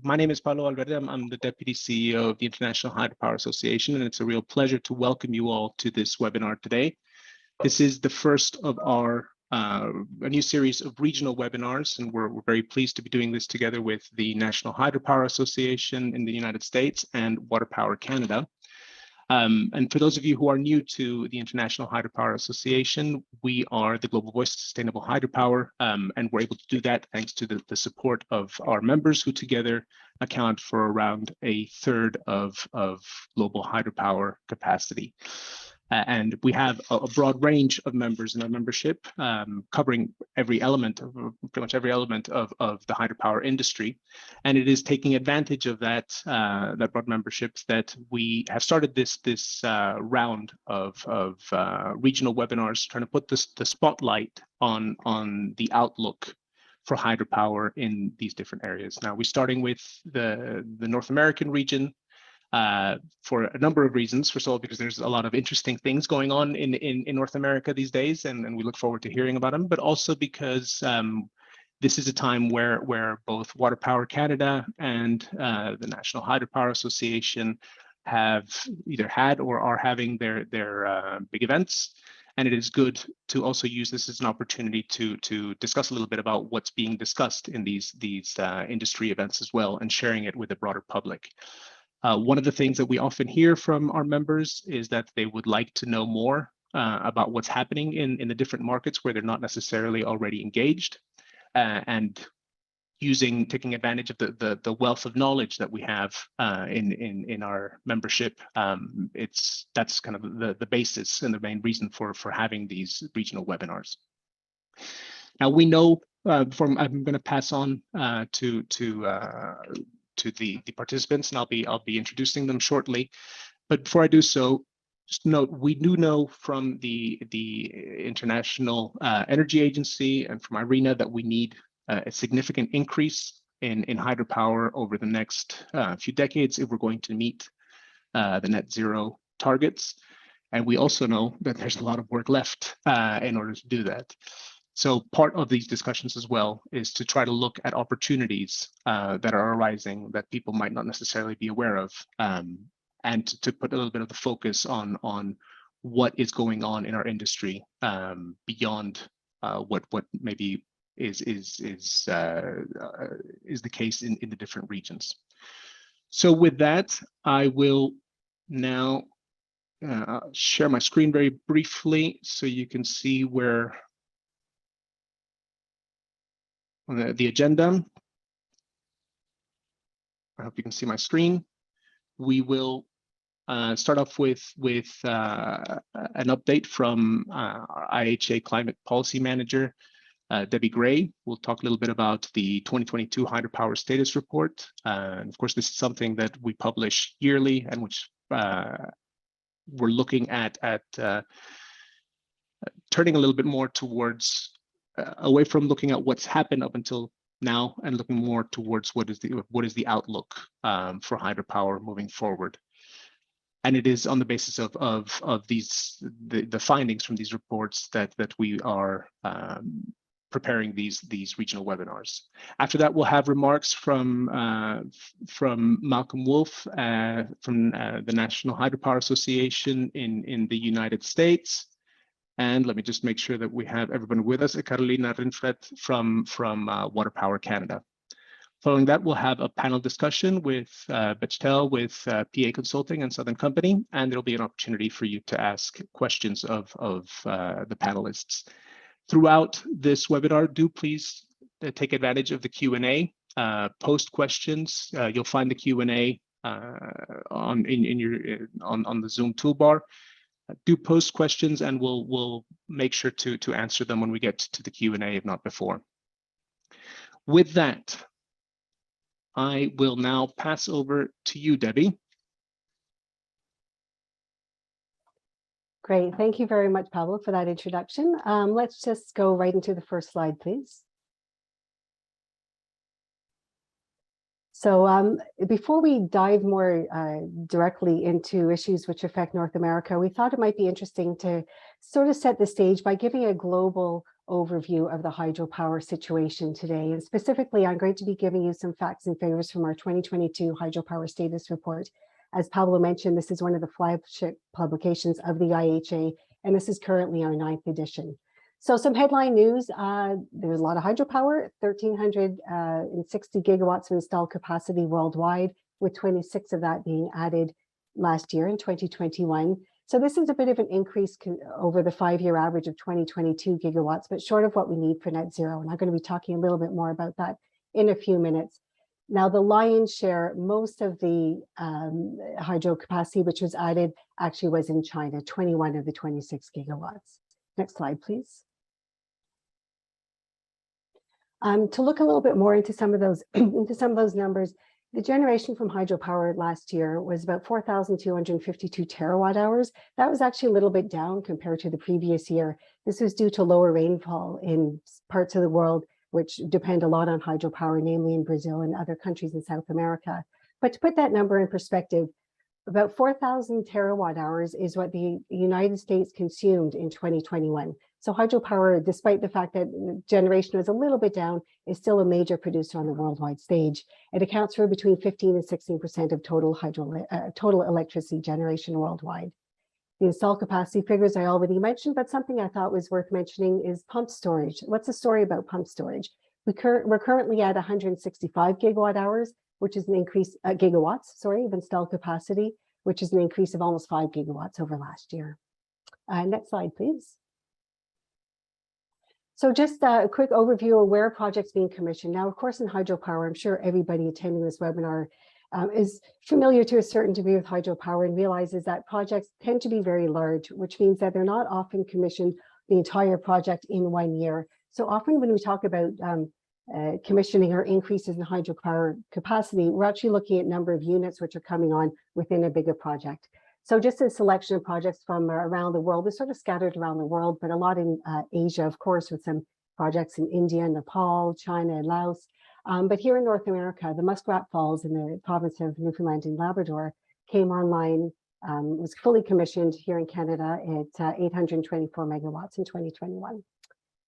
My name is Paulo Alverde. I'm the Deputy CEO of the International Hydropower Association, and it's a real pleasure to welcome you all to this webinar today. This is the first of our a new series of regional webinars, and we're very pleased to be doing this together with the National Hydropower Association in the United States and WaterPower Canada. And for those of you who are new to the International Hydropower Association, we are the global voice of sustainable hydropower, and we're able to do that thanks to the support of our members, who together account for around a third of global hydropower capacity. And we have a broad range of members in our membership, covering every element of pretty much every element of the hydropower industry. And it is taking advantage of that broad memberships that we have started this round of regional webinars, trying to put the spotlight on the outlook for hydropower in these different areas. Now, we're starting with the North American region. For a number of reasons. First of all, because there's a lot of interesting things going on in North America these days, and we look forward to hearing about them, but also because this is a time where both WaterPower Canada and the National Hydropower Association have either had or are having their big events. And it is good to also use this as an opportunity to discuss a little bit about what's being discussed in these industry events as well, and sharing it with the broader public. One of the things that we often hear from our members is that they would like to know more about what's happening in the different markets where they're not necessarily already engaged, and taking advantage of the wealth of knowledge that we have in our membership. That's kind of the basis and the main reason for having these regional webinars. Now, we know I'm going to pass on to the participants, and I'll be introducing them shortly. But before I do so, just note, we do know from the International Energy Agency and from IRENA that we need a significant increase in hydropower over the next few decades if we're going to meet the net zero targets. And we also know that there's a lot of work left in order to do that. So part of these discussions as well is to try to look at opportunities that are arising that people might not necessarily be aware of, and to put a little bit of the focus on what is going on in our industry beyond what maybe is the case in the different regions. So with that, I will now share my screen very briefly so you can see where the agenda. I hope you can see my screen. We will start off with an update from our IHA Climate Policy Manager, Debbie Gray. We'll talk a little bit about the 2022 Hydropower Status Report. And of course, this is something that we publish yearly, and which we're looking at turning a little bit more towards away from looking at what's happened up until now and looking more towards what is the outlook for hydropower moving forward. And it is on the basis of the findings from these reports that we are preparing these regional webinars. After that, we'll have remarks from Malcolm Wolf from the National Hydropower Association in the United States. And let me just make sure that we have everyone with us. Carolina Rinfret from WaterPower Canada. Following that, we'll have a panel discussion with Bechtel, with PA Consulting and Southern Company, and there'll be an opportunity for you to ask questions of the panelists. Throughout this webinar, do please take advantage of the Q&A. Post questions. You'll find the Q&A on the Zoom toolbar. Do post questions, and we'll make sure to answer them when we get to the Q&A, if not before. With that, I will now pass over to you, Debbie. Great. Thank you very much, Pablo, for that introduction. Let's just go right into the first slide, please. So before we dive more directly into issues which affect North America, we thought it might be interesting to sort of set the stage by giving a global overview of the hydropower situation today. And specifically, I'm going to be giving you some facts and figures from our 2022 hydropower status report. As Pablo mentioned, this is one of the flagship publications of the IHA, and this is currently our 9th edition. So some headline news, there's a lot of hydropower, 1,360 gigawatts of installed capacity worldwide, with 26 of that being added last year in 2021. So this is a bit of an increase over the 5-year average of 2022 gigawatts, but short of what we need for net zero. And I'm going to be talking a little bit more about that in a few minutes. Now, the lion's share, most of the hydro capacity which was added actually was in China, 21 of the 26 gigawatts. Next slide, please. To look a little bit more into some of those numbers, the generation from hydropower last year was about 4,252 terawatt hours. That was actually a little bit down compared to the previous year. This was due to lower rainfall in parts of the world which depend a lot on hydropower, namely in Brazil and other countries in South America. But to put that number in perspective, about 4,000 terawatt hours is what the United States consumed in 2021. So hydropower, despite the fact that generation was a little bit down, is still a major producer on the worldwide stage. It accounts for between 15 and 16% of total electricity generation worldwide. The installed capacity figures I already mentioned, but something I thought was worth mentioning is pump storage. What's the story about pump storage? We're currently at 165 gigawatt hours, which is an increase, gigawatts, of installed capacity, which is an increase of almost 5 gigawatts over last year. Next slide, please. So just a quick overview of where projects being commissioned. Now, of course, in hydropower, I'm sure everybody attending this webinar is familiar to a certain degree with hydropower and realizes that projects tend to be very large, which means that they're not often commissioned the entire project in 1 year. So often when we talk about commissioning or increases in hydropower capacity, we're actually looking at number of units which are coming on within a bigger project. So just a selection of projects from around the world. They're sort of scattered around the world, but a lot in Asia, of course, with some projects in India, Nepal, China, and Laos. But here in North America, the Muskrat Falls in the province of Newfoundland and Labrador came online, was fully commissioned here in Canada at 824 megawatts in 2021.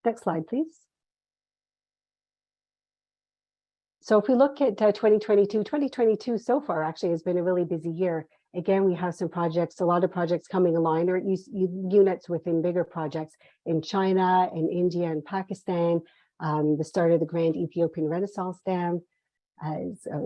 Next slide, please. So if we look at 2022 so far actually has been a really busy year. Again, we have some projects, a lot of projects coming online, or units within bigger projects in China and India and Pakistan, the start of the Grand Ethiopian Renaissance Dam,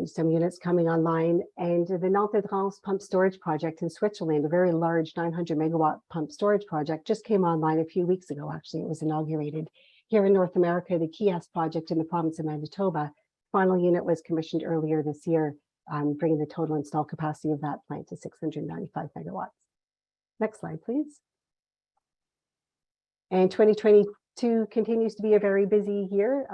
some units coming online, and the Nantes pump storage project in Switzerland, a very large 900 megawatt pump storage project, just came online a few weeks ago. Actually, it was inaugurated. Here in North America, the Kias project in the province of Manitoba, final unit was commissioned earlier this year, bringing the total installed capacity of that plant to 695 megawatts. Next slide, please. And 2022 continues to be a very busy year.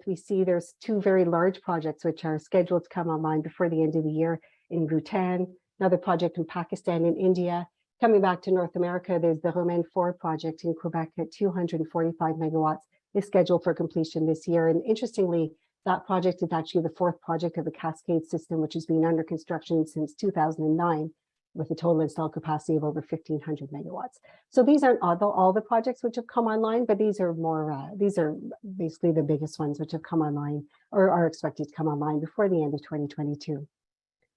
We see there's 2 very large projects which are scheduled to come online before the end of the year in Bhutan, another project in Pakistan and India. Coming back to North America, there's the Romaine 4 project in Quebec at 245 megawatts, is scheduled for completion this year. And interestingly, that project is actually the 4th project of the Cascade system, which has been under construction since 2009, with a total installed capacity of over 1,500 megawatts. So these aren't all the projects which have come online, but these are more, these are basically the biggest ones which have come online or are expected to come online before the end of 2022.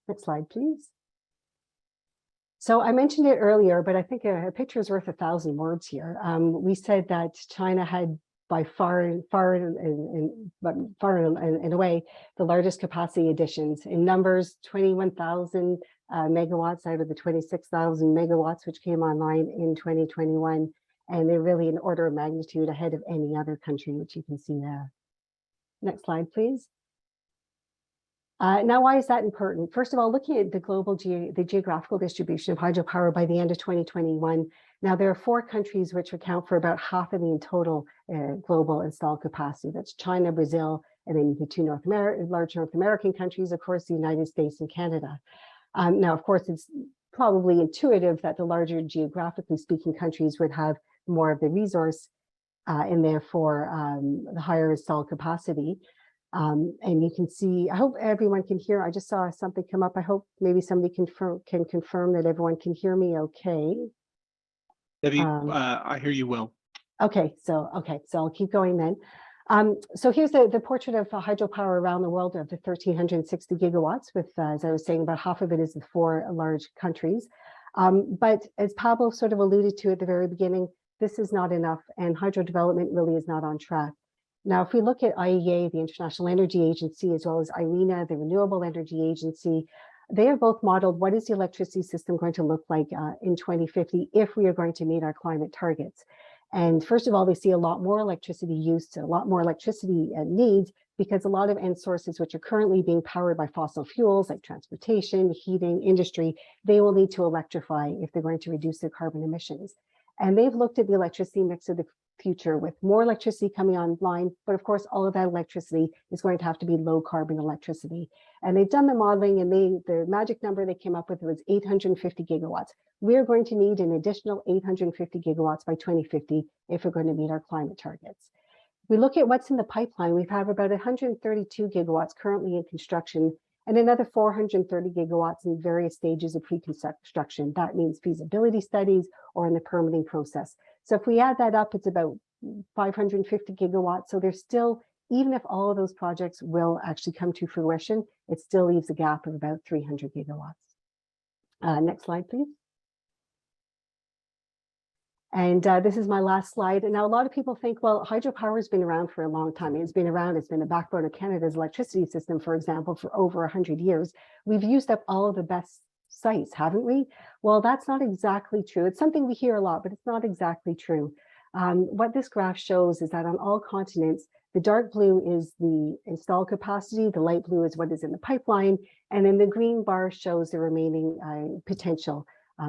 Next slide, please. So I mentioned it earlier, but I think a picture is worth 1,000 words here. We said that China had by far and away the largest capacity additions. In numbers, 21,000 megawatts out of the 26,000 megawatts which came online in 2021, and they're really an order of magnitude ahead of any other country, which you can see there. Next slide, please. Now, why is that important? First of all, looking at the geographical distribution of hydropower by the end of 2021, now there are 4 countries which account for about half of the total global installed capacity. That's China, Brazil, and then the 2 large North American countries, of course, the United States and Canada. Now, of course, it's probably intuitive that the larger geographically speaking countries would have more of the resource and therefore the higher installed capacity. And you can see, I hope everyone can hear. I just saw something come up. I hope maybe somebody can confirm that everyone can hear me okay. Debbie, I hear you well. Okay, so I'll keep going then. So here's the portrait of hydropower around the world of the 1,360 gigawatts with, as I was saying, about half of it is the 4 large countries. But as Pablo sort of alluded to at the very beginning, this is not enough, and hydro development really is not on track. Now, if we look at IEA, the International Energy Agency, as well as IRENA, the Renewable Energy Agency, they have both modeled what is the electricity system going to look like in 2050 if we are going to meet our climate targets. And first of all, they see a lot more electricity use, a lot more electricity needs, because a lot of end sources which are currently being powered by fossil fuels like transportation, heating, industry, they will need to electrify if they're going to reduce their carbon emissions. And they've looked at the electricity mix of the future with more electricity coming online, but of course, all of that electricity is going to have to be low carbon electricity. And they've done the modeling, and the magic number they came up with was 850 gigawatts. We're going to need an additional 850 gigawatts by 2050 if we're going to meet our climate targets. We look at what's in the pipeline. We have about 132 gigawatts currently in construction and another 430 gigawatts in various stages of pre-construction. That means feasibility studies or in the permitting process. So if we add that up, it's about 550 gigawatts. So there's still, even if all of those projects will actually come to fruition, it still leaves a gap of about 300 gigawatts. Next slide, please. And this is my last slide. And now a lot of people think, well, hydropower has been around for a long time. It's been around, it's been the backbone of Canada's electricity system, for example, for over 100 years. We've used up all of the best sites, haven't we? Well, that's not exactly true. It's something we hear a lot, but it's not exactly true. What this graph shows is that on all continents, the dark blue is the installed capacity, the light blue is what is in the pipeline, and then the green bar shows the remaining potential.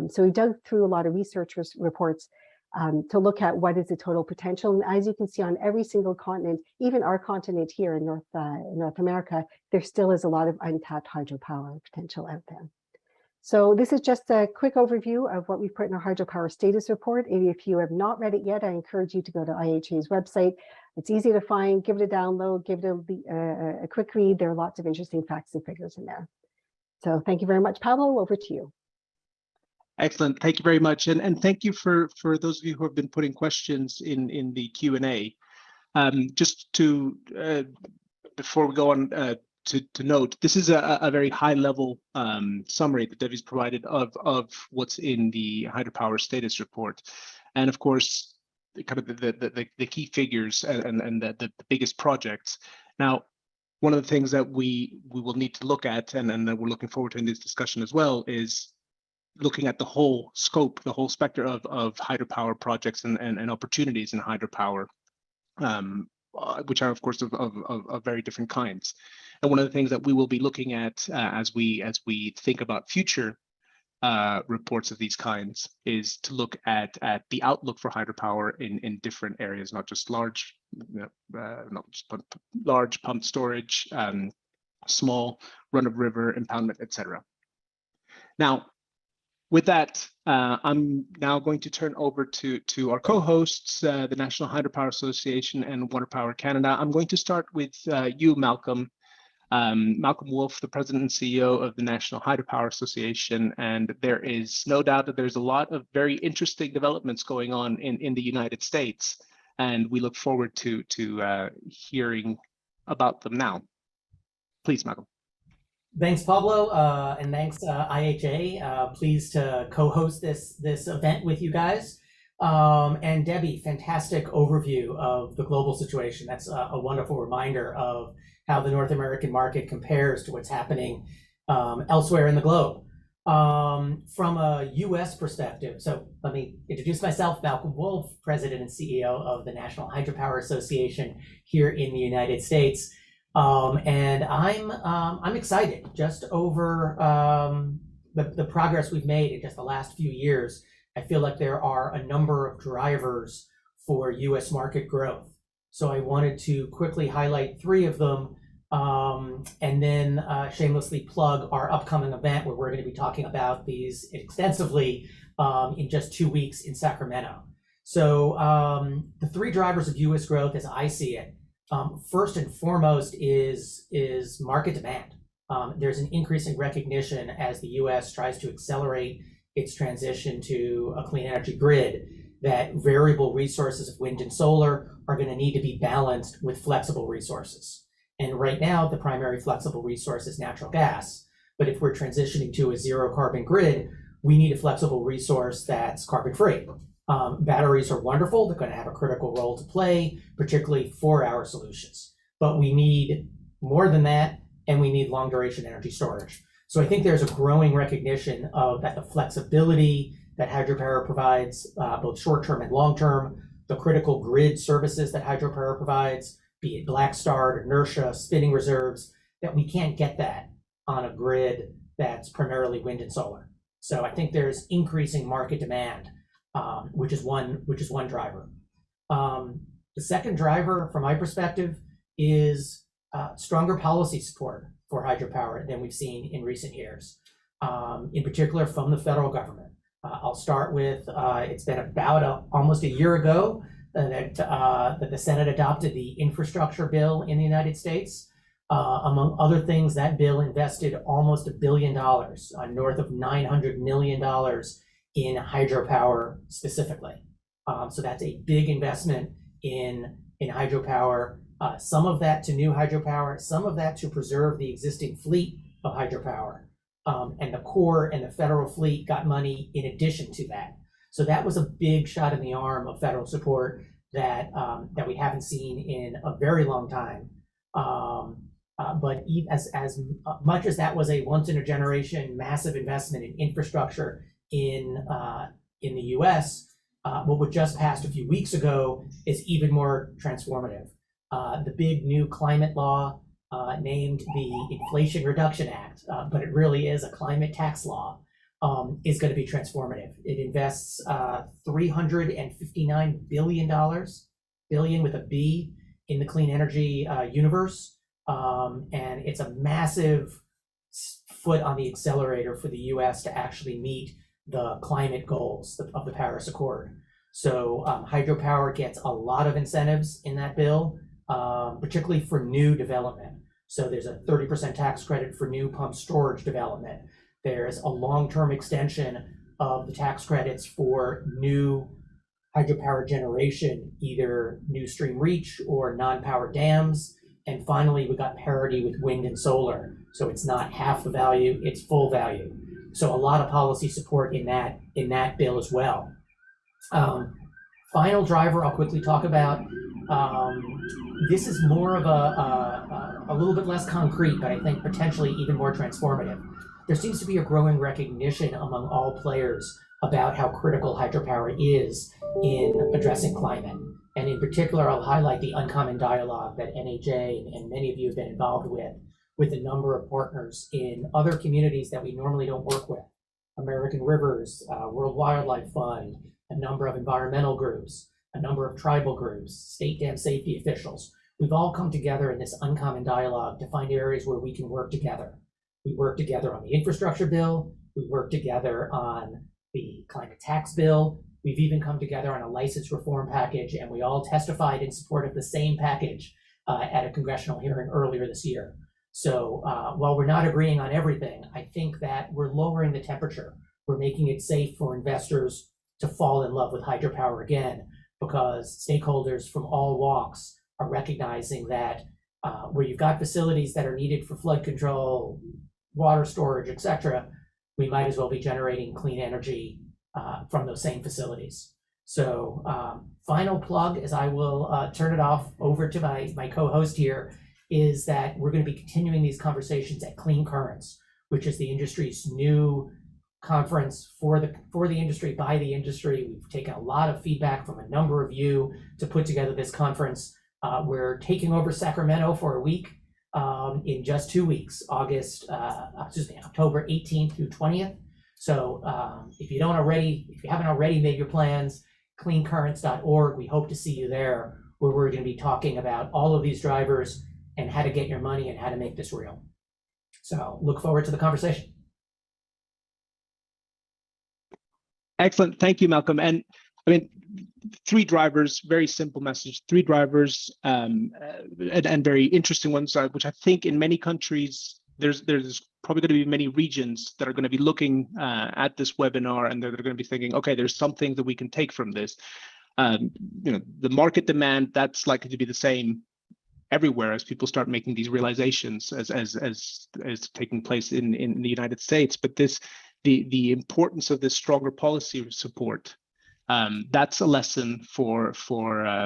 So we dug through a lot of research reports to look at what is the total potential. And as you can see on every single continent, even our continent here in North America, there still is a lot of untapped hydropower potential out there. So this is just a quick overview of what we've put in our hydropower status report. If you have not read it yet, I encourage you to go to IHA's website. It's easy to find, give it a download, give it a quick read. There are lots of interesting facts and figures in there. So thank you very much, Pablo, over to you. Excellent. Thank you very much. And thank you for those of you who have been putting questions in the Q&A. Just to, before we go on to note, this is a very high level summary that Debbie's provided of what's in the hydropower status report. And of course, kind of the key figures and the biggest projects. Now, one of the things that we will need to look at, and that we're looking forward to in this discussion as well, is looking at the whole scope, the whole spectrum of hydropower projects and opportunities in hydropower, which are of course of very different kinds. And one of the things that we will be looking at as we think about future reports of these kinds is to look at the outlook for hydropower in different areas, not just large pump storage, small run-of-river impoundment, etc. Now, with that, I'm now going to turn over to our co-hosts, the National Hydropower Association and WaterPower Canada. I'm going to start with you, Malcolm. Malcolm Wolf, the President and CEO of the National Hydropower Association, and there is no doubt that there's a lot of very interesting developments going on in the United States, and we look forward to hearing about them now. Please, Malcolm. Thanks, Pablo, and thanks, IHA. Pleased to co-host this event with you guys. And Debbie, fantastic overview of the global situation. That's a wonderful reminder of how the North American market compares to what's happening elsewhere in the globe. From a US perspective, so let me introduce myself, Malcolm Wolf, President and CEO of the National Hydropower Association here in the United States. And I'm excited just over the progress we've made in just the last few years. I feel like there are a number of drivers for US market growth. So I wanted to quickly highlight 3 of them, and then shamelessly plug our upcoming event where we're going to be talking about these extensively in just 2 weeks in Sacramento. So the 3 drivers of US growth as I see it, first and foremost is market demand. There's an increasing recognition as the US tries to accelerate its transition to a clean energy grid that variable resources of wind and solar are going to need to be balanced with flexible resources. And right now, the primary flexible resource is natural gas. But if we're transitioning to a zero carbon grid, we need a flexible resource that's carbon free. Batteries are wonderful. They're going to have a critical role to play, particularly for our solutions. But we need more than that, and we need long duration energy storage. So I think there's a growing recognition of that the flexibility that hydropower provides, both short-term and long-term, the critical grid services that hydropower provides, be it black start, inertia, spinning reserves, that we can't get that on a grid that's primarily wind and solar. So I think there's increasing market demand, which is one driver. The second driver, from my perspective, is stronger policy support for hydropower than we've seen in recent years, in particular from the federal government. I'll start with, it's been about almost a year ago that the Senate adopted the infrastructure bill in the United States. Among other things, that bill invested almost $1 billion, north of $900 million in hydropower specifically. So that's a big investment in hydropower. Some of that to new hydropower, some of that to preserve the existing fleet of hydropower. And the Corps and the federal fleet got money in addition to that. So that was a big shot in the arm of federal support that we haven't seen in a very long time. But as much as that was a once in a generation massive investment in infrastructure in the US, what just passed a few weeks ago is even more transformative. The big new climate law named the Inflation Reduction Act, but it really is a climate tax law, is going to be transformative. It invests $359 billion with a B, in the clean energy universe. And it's a massive foot on the accelerator for the US to actually meet the climate goals of the Paris Accord. So hydropower gets a lot of incentives in that bill, particularly for new development. So there's a 30% tax credit for new pump storage development. There's a long-term extension of the tax credits for new hydropower generation, either new stream reach or non-power dams. And finally, we got parity with wind and solar. So it's not half the value, it's full value. So a lot of policy support in that bill as well. Final driver I'll quickly talk about. This is more of a little bit less concrete, but I think potentially even more transformative. There seems to be a growing recognition among all players about how critical hydropower is in addressing climate. And in particular, I'll highlight the uncommon dialogue that NHA and many of you have been involved with a number of partners in other communities that we normally don't work with. American Rivers, World Wildlife Fund, a number of environmental groups, a number of tribal groups, state dam safety officials. We've all come together in this uncommon dialogue to find areas where we can work together. We work together on the infrastructure bill. We work together on the climate tax bill. We've even come together on a license reform package, and we all testified in support of the same package at a congressional hearing earlier this year. So while we're not agreeing on everything, I think that we're lowering the temperature. We're making it safe for investors to fall in love with hydropower again, because stakeholders from all walks are recognizing that where you've got facilities that are needed for flood control, water storage, et cetera, we might as well be generating clean energy from those same facilities. So final plug, as I will turn it off over to my co-host here, is that we're going to be continuing these conversations at Clean Currents, which is the industry's new conference for the industry, by the industry. We've taken a lot of feedback from a number of you to put together this conference. We're taking over Sacramento for a week in just 2 weeks, October 18th through 20th. So if you haven't already made your plans, cleancurrents.org. We hope to see you there, where we're going to be talking about all of these drivers and how to get your money and how to make this real. So look forward to the conversation. Excellent. Thank you, Malcolm. And I mean, 3 drivers, very simple message, 3 drivers and very interesting ones, which I think in many countries there's probably going to be many regions that are going to be looking at this webinar, and they're going to be thinking, okay, there's some things that we can take from this. The market demand, that's likely to be the same everywhere as people start making these realizations as taking place in the United States. But the importance of this stronger policy support, that's a lesson for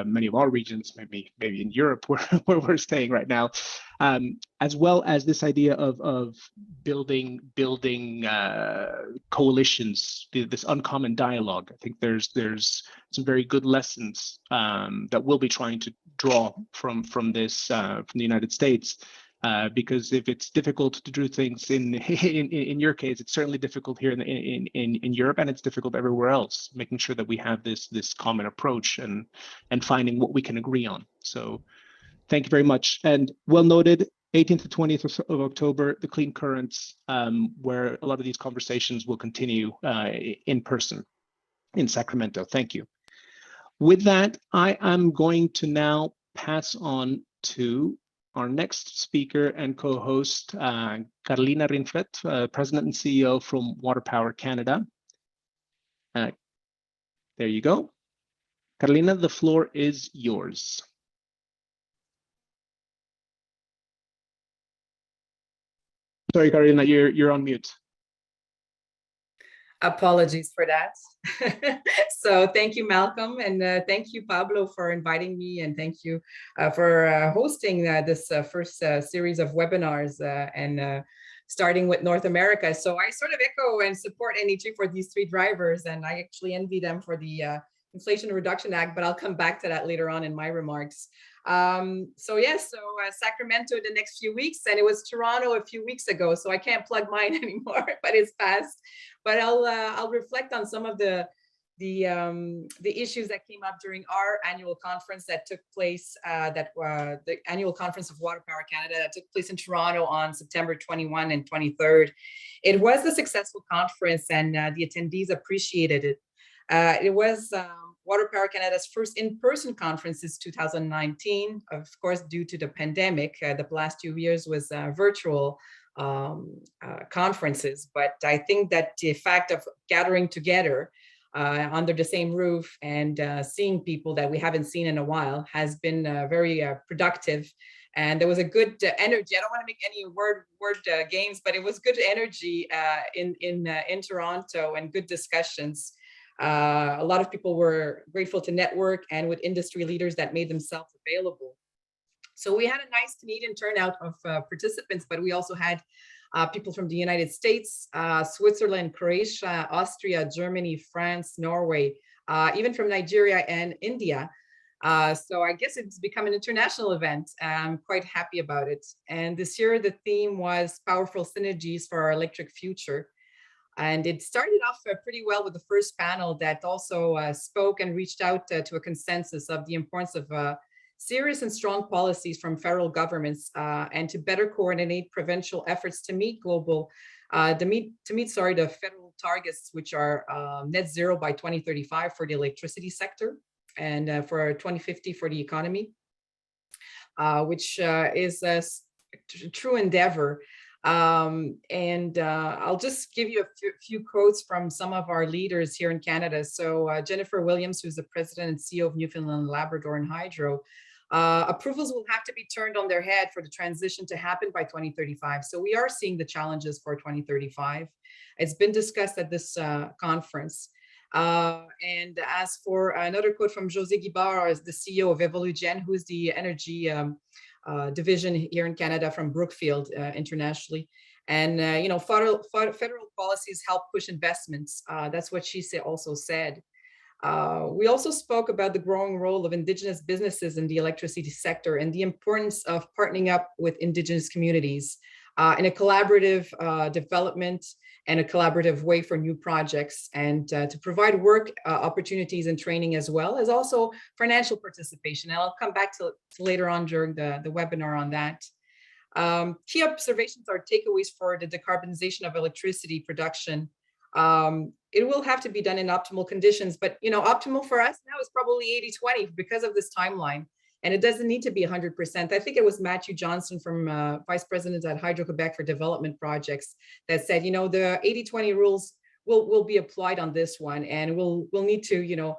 many of our regions, maybe in Europe where we're staying right now, as well as this idea of building coalitions, this uncommon dialogue. I think there's some very good lessons that we'll be trying to draw from this from the United States. Because if it's difficult to do things in your case, it's certainly difficult here in Europe, and it's difficult everywhere else. Making sure that we have this common approach and finding what we can agree on. So, thank you very much. And well noted, 18th to 20th of October, the Clean Currents, where a lot of these conversations will continue in person in Sacramento. Thank you. With that, I am going to now pass on to our next speaker and co-host, Carolina Rinfret, President and CEO from WaterPower Canada. There you go. Carolina, the floor is yours. Sorry, Carolina, you're on mute. Apologies for that. So thank you, Malcolm, and thank you, Pablo, for inviting me, and thank you for hosting this first series of webinars and starting with North America. So I sort of echo and support NEG for these three drivers, and I actually envy them for the Inflation Reduction Act, but I'll come back to that later on in my remarks. Sacramento the next few weeks, and it was Toronto a few weeks ago, so I can't plug mine anymore, but it's past. But I'll reflect on some of the issues that came up during our annual conference that took place, the annual conference of WaterPower Canada that took place in Toronto on September 21 and 23rd. It was a successful conference, and the attendees appreciated it. It was WaterPower Canada's first in-person conference since 2019. Of course, due to the pandemic, the last 2 years was virtual conferences. But I think that the fact of gathering together under the same roof and seeing people that we haven't seen in a while has been very productive. And there was a good energy. I don't want to make any word games, but it was good energy in Toronto and good discussions. A lot of people were grateful to network and with industry leaders that made themselves available. So we had a nice Canadian turnout of participants, but we also had people from the United States, Switzerland, Croatia, Austria, Germany, France, Norway, even from Nigeria and India. So I guess it's become an international event. I'm quite happy about it. And this year, the theme was Powerful Synergies for Our Electric Future. And it started off pretty well with the first panel that also spoke and reached out to a consensus of the importance of serious and strong policies from federal governments and to better coordinate provincial efforts to meet the federal targets, which are net zero by 2035 for the electricity sector and for 2050 for the economy, which is a true endeavor. I'll just give you a few quotes from some of our leaders here in Canada. So Jennifer Williams, who's the president and CEO of Newfoundland and Labrador and Hydro, approvals will have to be turned on their head for the transition to happen by 2035. So we are seeing the challenges for 2035. It's been discussed at this conference. And as for another quote from José Guibard, the CEO of Evolugen, who's the energy division here in Canada from Brookfield internationally. And, federal policies help push investments. That's what she also said. We also spoke about the growing role of Indigenous businesses in the electricity sector and the importance of partnering up with Indigenous communities in a collaborative development and a collaborative way for new projects, and to provide work opportunities and training, as well as also financial participation. And I'll come back to later on during the webinar on that. Key observations or takeaways for the decarbonization of electricity production. It will have to be done in optimal conditions, but optimal for us now is probably 80-20 because of this timeline. And it doesn't need to be 100%. I think it was Matthew Johnson from Vice President at Hydro-Quebec for Development Projects that said, the 80-20 rules will be applied on this one, and we'll need to,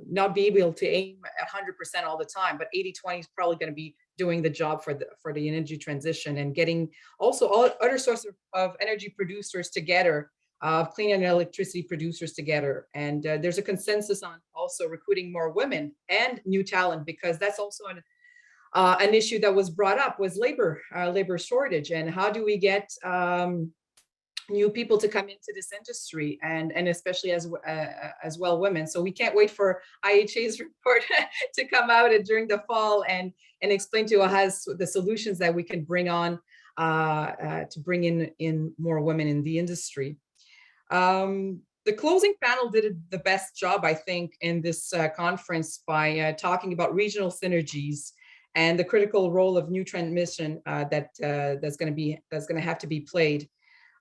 not be able to aim at 100% all the time, but 80-20 is probably going to be doing the job for the energy transition, and getting also all other sources of energy producers together, clean electricity producers together. And there's a consensus on also recruiting more women and new talent, because that's also an issue that was brought up, was labor shortage, and how do we get new people to come into this industry, and especially as well women. So we can't wait for IHA's report to come out during the fall and explain to us the solutions that we can bring on to bring in more women in the industry. The closing panel did the best job, I think, in this conference by talking about regional synergies and the critical role of new transmission that's going to have to be played.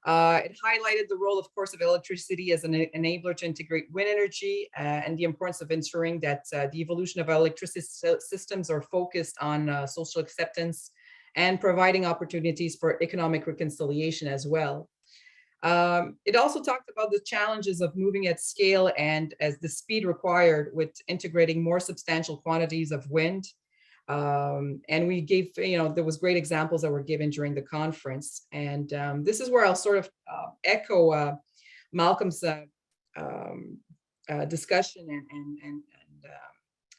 It highlighted the role, of course, of electricity as an enabler to integrate wind energy, and the importance of ensuring that the evolution of electricity systems are focused on social acceptance and providing opportunities for economic reconciliation as well. It also talked about the challenges of moving at scale and as the speed required with integrating more substantial quantities of wind. And we gave, there was great examples that were given during the conference. And this is where I'll sort of echo Malcolm's discussion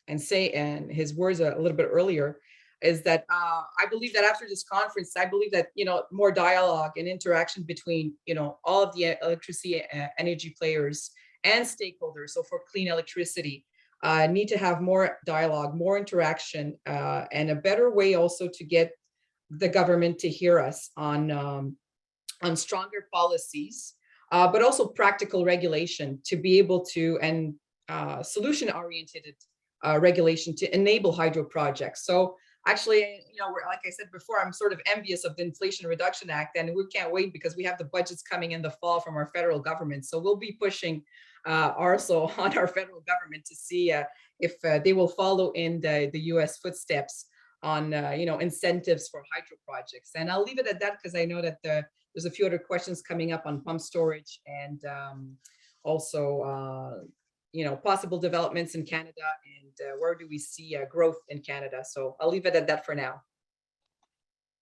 and his words a little bit earlier, is that I believe that after this conference, I believe that, more dialogue and interaction between, all of the electricity energy players and stakeholders, so for clean electricity, need to have more dialogue, more interaction, and a better way also to get the government to hear us on stronger policies, but also practical regulation to be able to, and solution-oriented regulation to enable hydro projects. So actually, like I said before, I'm sort of envious of the Inflation Reduction Act, and we can't wait because we have the budgets coming in the fall from our federal government. So we'll be pushing also on our federal government to see if they will follow in the US footsteps on incentives for hydro projects. And I'll leave it at that because I know that there's a few other questions coming up on pump storage and also possible developments in Canada, and where do we see growth in Canada. So I'll leave it at that for now.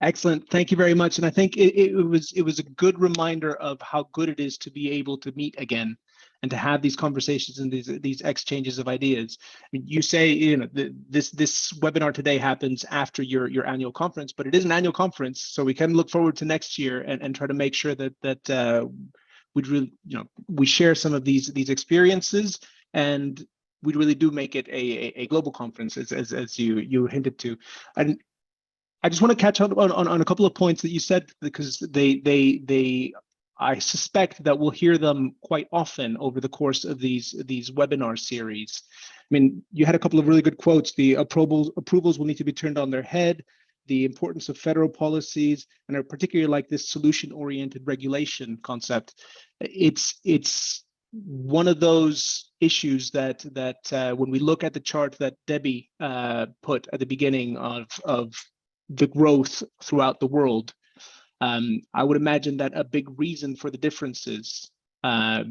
Excellent. Thank you very much. And I think it was a good reminder of how good it is to be able to meet again and to have these conversations and these exchanges of ideas. I mean, you say, this webinar today happens after your annual conference, but it is an annual conference, so we can look forward to next year and try to make sure that we really, we share some of these experiences, and we really do make it a global conference, as you hinted to. And I just want to catch up on a couple of points that you said, because I suspect that we'll hear them quite often over the course of these webinar series. I mean, you had a couple of really good quotes. The approvals will need to be turned on their head, the importance of federal policies, and I particularly like this solution-oriented regulation concept. It's one of those issues that when we look at the chart that Debbie put at the beginning of the growth throughout the world, I would imagine that a big reason for the differences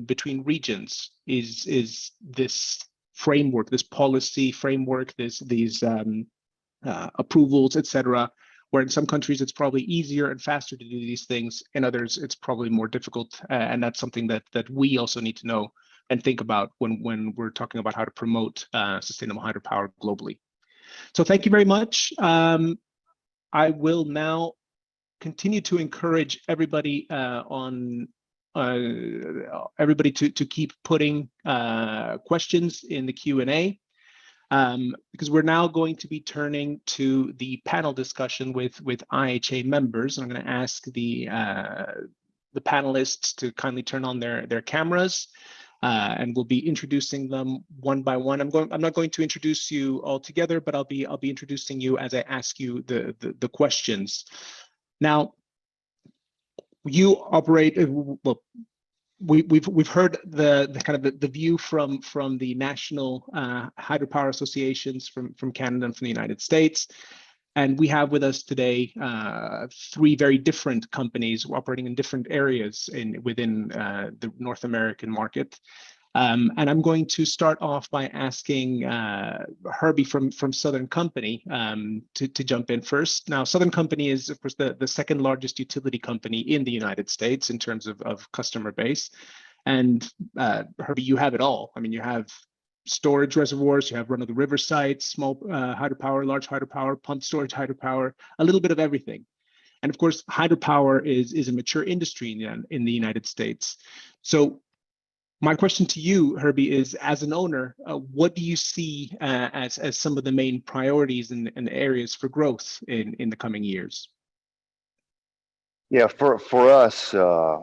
between regions is this framework, this policy framework, these approvals, etc. Where in some countries it's probably easier and faster to do these things, in others it's probably more difficult, and that's something that we also need to know and think about when we're talking about how to promote sustainable hydropower globally. So thank you very much. I will now continue to encourage everybody to keep putting questions in the Q&A, because we're now going to be turning to the panel discussion with IHA members. I'm going to ask the panelists to kindly turn on their cameras, and we'll be introducing them one by one. I'm not going to introduce you all together, but I'll be introducing you as I ask you the questions. Now, you operate, well, we've heard the kind of the view from the national hydropower associations from Canada and from the United States. And we have with us today three very different companies operating in different areas within the North American market. And I'm going to start off by asking Herbie from Southern Company to jump in first. Now, Southern Company is, of course, the second largest utility company in the United States in terms of customer base. And Herbie, you have it all. I mean, you have storage reservoirs, you have run-of-the-river sites, small hydropower, large hydropower, pumped storage hydropower, a little bit of everything. And of course, hydropower is a mature industry in the United States. So my question to you, Herbie, is as an owner, what do you see as some of the main priorities and areas for growth in the coming years? Yeah, for us,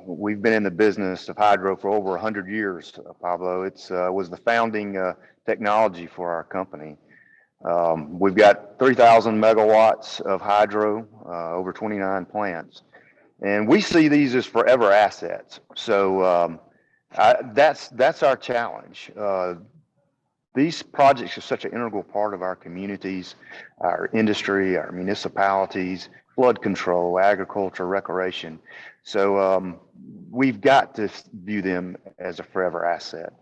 we've been in the business of hydro for over 100 years, Pablo. It's was the founding technology for our company. We've got 3,000 megawatts of hydro, over 29 plants, and we see these as forever assets. So that's our challenge. These projects are such an integral part of our communities, our industry, our municipalities, flood control, agriculture, recreation. So we've got to view them as a forever asset.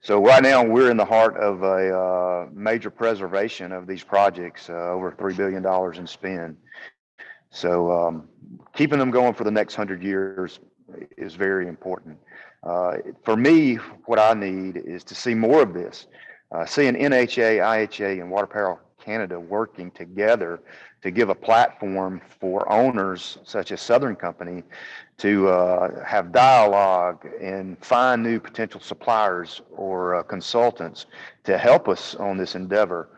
So right now we're in the heart of a major preservation of these projects, over $3 billion in spend. So keeping them going for the next 100 years is very important. For me, what I need is to see more of this. Seeing NHA, IHA, and WaterPower Canada working together to give a platform for owners such as Southern Company to have dialogue and find new potential suppliers or consultants to help us on this endeavor.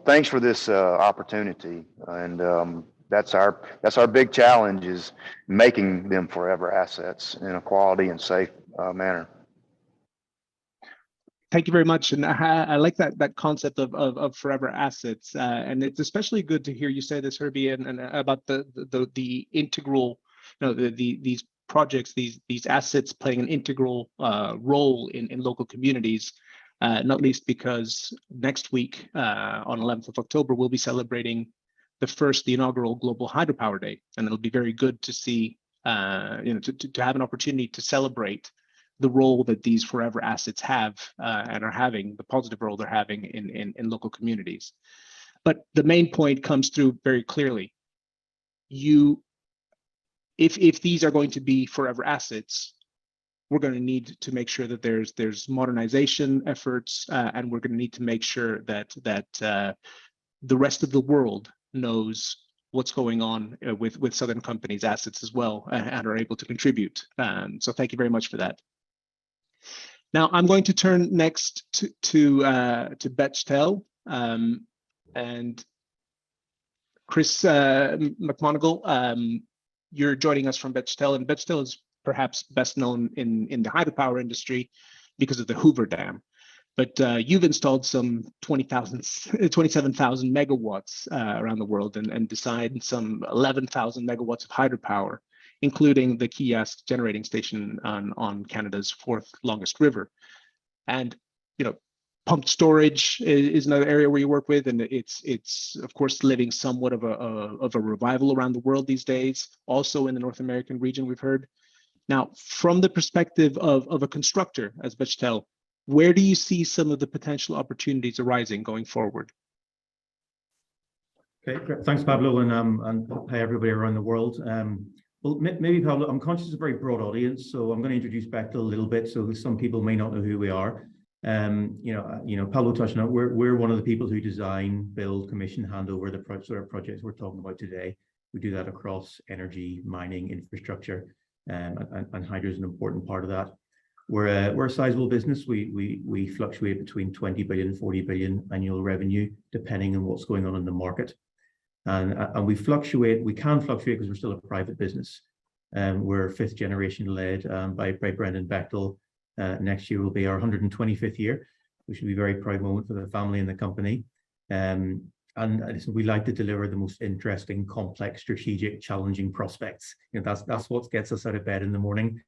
Thanks for this opportunity, and that's our big challenge, is making them forever assets in a quality and safe manner. Thank you very much, and I like that concept of forever assets, and it's especially good to hear you say this, Herbie, and about the integral, these projects, these assets playing an integral role in local communities, not least because next week on 11th of October we'll be celebrating the inaugural Global Hydropower Day, and it'll be very good to see, to have an opportunity to celebrate the role that these forever assets have and are having, the positive role they're having in local communities. But the main point comes through very clearly. If these are going to be forever assets, we're going to need to make sure that there's modernization efforts, and we're going to need to make sure that the rest of the world knows what's going on with Southern Company's assets as well, and are able to contribute. So thank you very much for that. Now I'm going to turn next to Bechtel, and Chris McMonagle. You're joining us from Bechtel, and Bechtel is perhaps best known in the hydropower industry because of the Hoover Dam. But you've installed some 27,000 megawatts around the world, and designed some 11,000 megawatts of hydropower, including the Kiosk generating station on Canada's fourth longest river. And pumped storage is another area where you work with, and it's of course living somewhat of a revival around the world these days, also in the North American region, we've heard. Now, from the perspective of a constructor as Bechtel, where do you see some of the potential opportunities arising going forward? Okay, great. Thanks, Pablo, and hi everybody around the world. Well, maybe Pablo, I'm conscious of a very broad audience, so I'm going to introduce Bechtel a little bit, so some people may not know who we are. Pablo touched on it. We're one of the people who design, build, commission, hand over the sort of projects we're talking about today. We do that across energy, mining, infrastructure, and hydro is an important part of that. We're a sizable business. We fluctuate between 20 billion and 40 billion annual revenue, depending on what's going on in the market. And we can fluctuate because we're still a private business. We're fifth generation led by Brendan Bechtel. Next year will be our 125th year, which will be a very proud moment for the family and the company. And we like to deliver the most interesting, complex, strategic, challenging prospects. That's what gets us out of bed in the morning.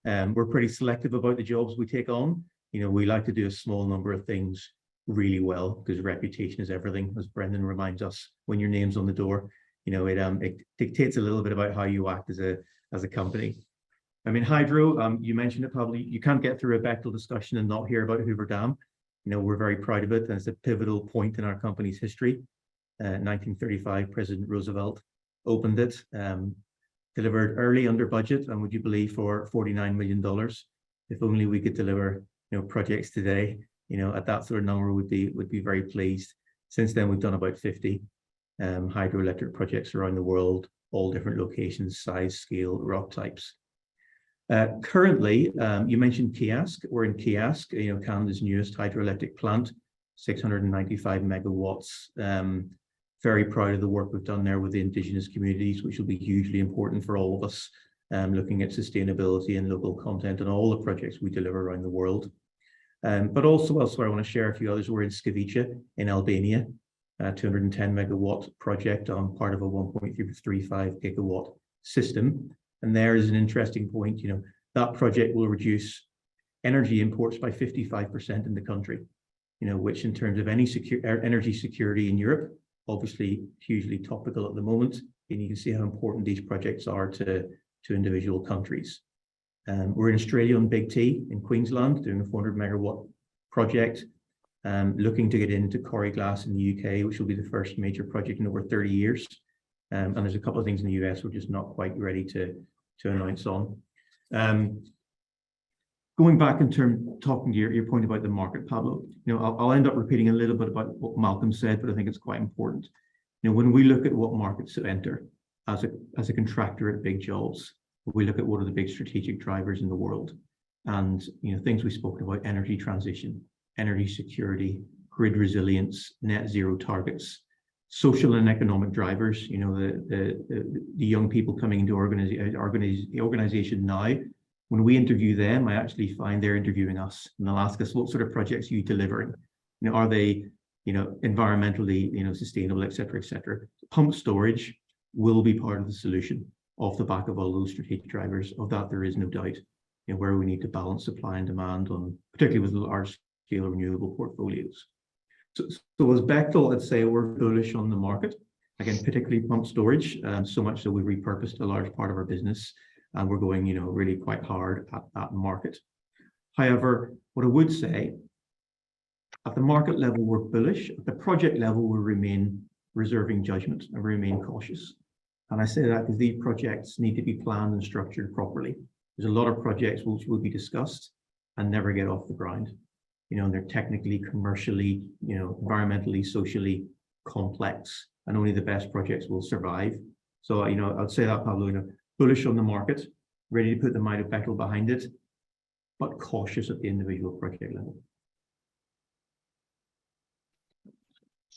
We're pretty selective about the jobs we take on. You know, we like to do a small number of things really well because reputation is everything, as Brendan reminds us when your name's on the door. You know, it dictates a little bit about how you act as a company. I mean, hydro, you mentioned it probably, you can't get through a Bechtel discussion and not hear about Hoover Dam. You know, we're very proud of it, and it's a pivotal point in our company's history. 1935, President Roosevelt opened it, delivered early under budget, and would you believe for $49 million. If only we could deliver, you know, projects today, you know, at that sort of number, would be very pleased. Since then, we've done about 50 hydroelectric projects around the world, all different locations, size, scale, rock types. Currently, you mentioned Kiask. We're in Kiask, you know, Canada's newest hydroelectric plant, 695 megawatts. Very proud of the work we've done there with the Indigenous communities, which will be hugely important for all of us, looking at sustainability and local content and all the projects we deliver around the world. But also elsewhere, I want to share a few others. We're in Skivice in Albania, a 210 megawatt project on part of a 1.335 gigawatt system. And there is an interesting point, you know, that project will reduce energy imports by 55% in the country, you know, which in terms of any energy security in Europe, obviously hugely topical at the moment. And you can see how important these projects are to individual countries. We're in Australia on Big T in Queensland, doing a 400 megawatt project, looking to get into Corrie Glass in the UK, which will be the first major project in over 30 years. And there's a couple of things in the US we're just not quite ready to announce on. Going back in terms, talking to your point about the market, Pablo, you know, I'll end up repeating a little bit about what Malcolm said, but I think it's quite important. You know, when we look at what markets to enter as a contractor at big jobs, we look at what are the big strategic drivers in the world, and you know, things we spoke about: energy transition, energy security, grid resilience, net zero targets, social and economic drivers. You know, the young people coming into the organization now. When we interview them, I actually find they're interviewing us, and they'll ask us, what sort of projects are you delivering? You know, are they, you know, environmentally, you know, sustainable, et cetera, et cetera. Pump storage will be part of the solution off the back of all those strategic drivers. Of that, there is no doubt. You know, where we need to balance supply and demand on, particularly with large scale renewable portfolios. So as Bechtel, I'd say we're bullish on the market. Again, particularly pump storage, so much that we've repurposed a large part of our business. And we're going, you know, really quite hard at that market. However, what I would say, at the market level, we're bullish. At the project level, we remain reserving judgment and remain cautious. And I say that because these projects need to be planned and structured properly. There's a lot of projects which will be discussed and never get off the ground. You know, and they're technically, commercially, you know, environmentally, socially complex, and only the best projects will survive. So, you know, I'd say that, Pablo, you know, bullish on the market, ready to put the might of Bechtel behind it, but cautious at the individual project level.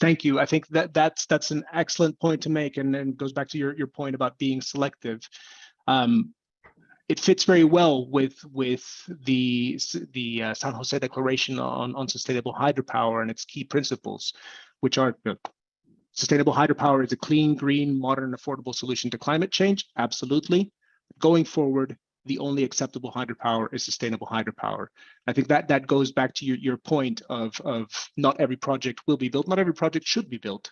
Thank you. I think that's an excellent point to make, and then goes back to your point about being selective. It fits very well with the San Jose Declaration on Sustainable Hydropower and its key principles, which are sustainable hydropower is a clean, green, modern, affordable solution to climate change. Absolutely. Going forward, the only acceptable hydropower is sustainable hydropower. I think that goes back to your point of not every project will be built, not every project should be built.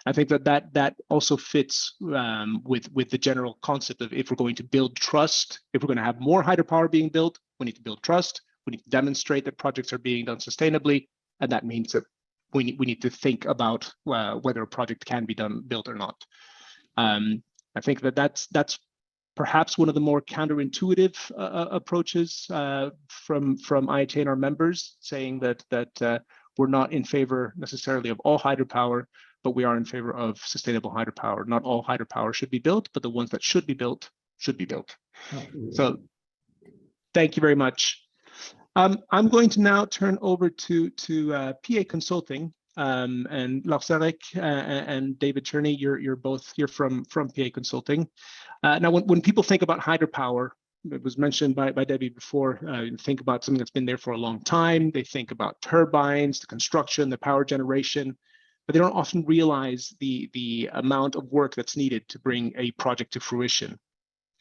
I think that also fits with the general concept of, if we're going to build trust, if we're going to have more hydropower being built, we need to build trust. We need to demonstrate that projects are being done sustainably, and that means that we need to think about whether a project can be built or not. I think that's perhaps one of the more counterintuitive approaches from IHA and our members, saying that we're not in favor necessarily of all hydropower, but we are in favor of sustainable hydropower. Not all hydropower should be built, but the ones that should be built should be built. Absolutely. So thank you very much. I'm going to now turn over to PA Consulting, and Lars Erik and David Cherney. You're from PA Consulting. Now, when people think about hydropower, it was mentioned by Debbie before, think about something that's been there for a long time. They think about turbines, the construction, the power generation, but they don't often realize the amount of work that's needed to bring a project to fruition.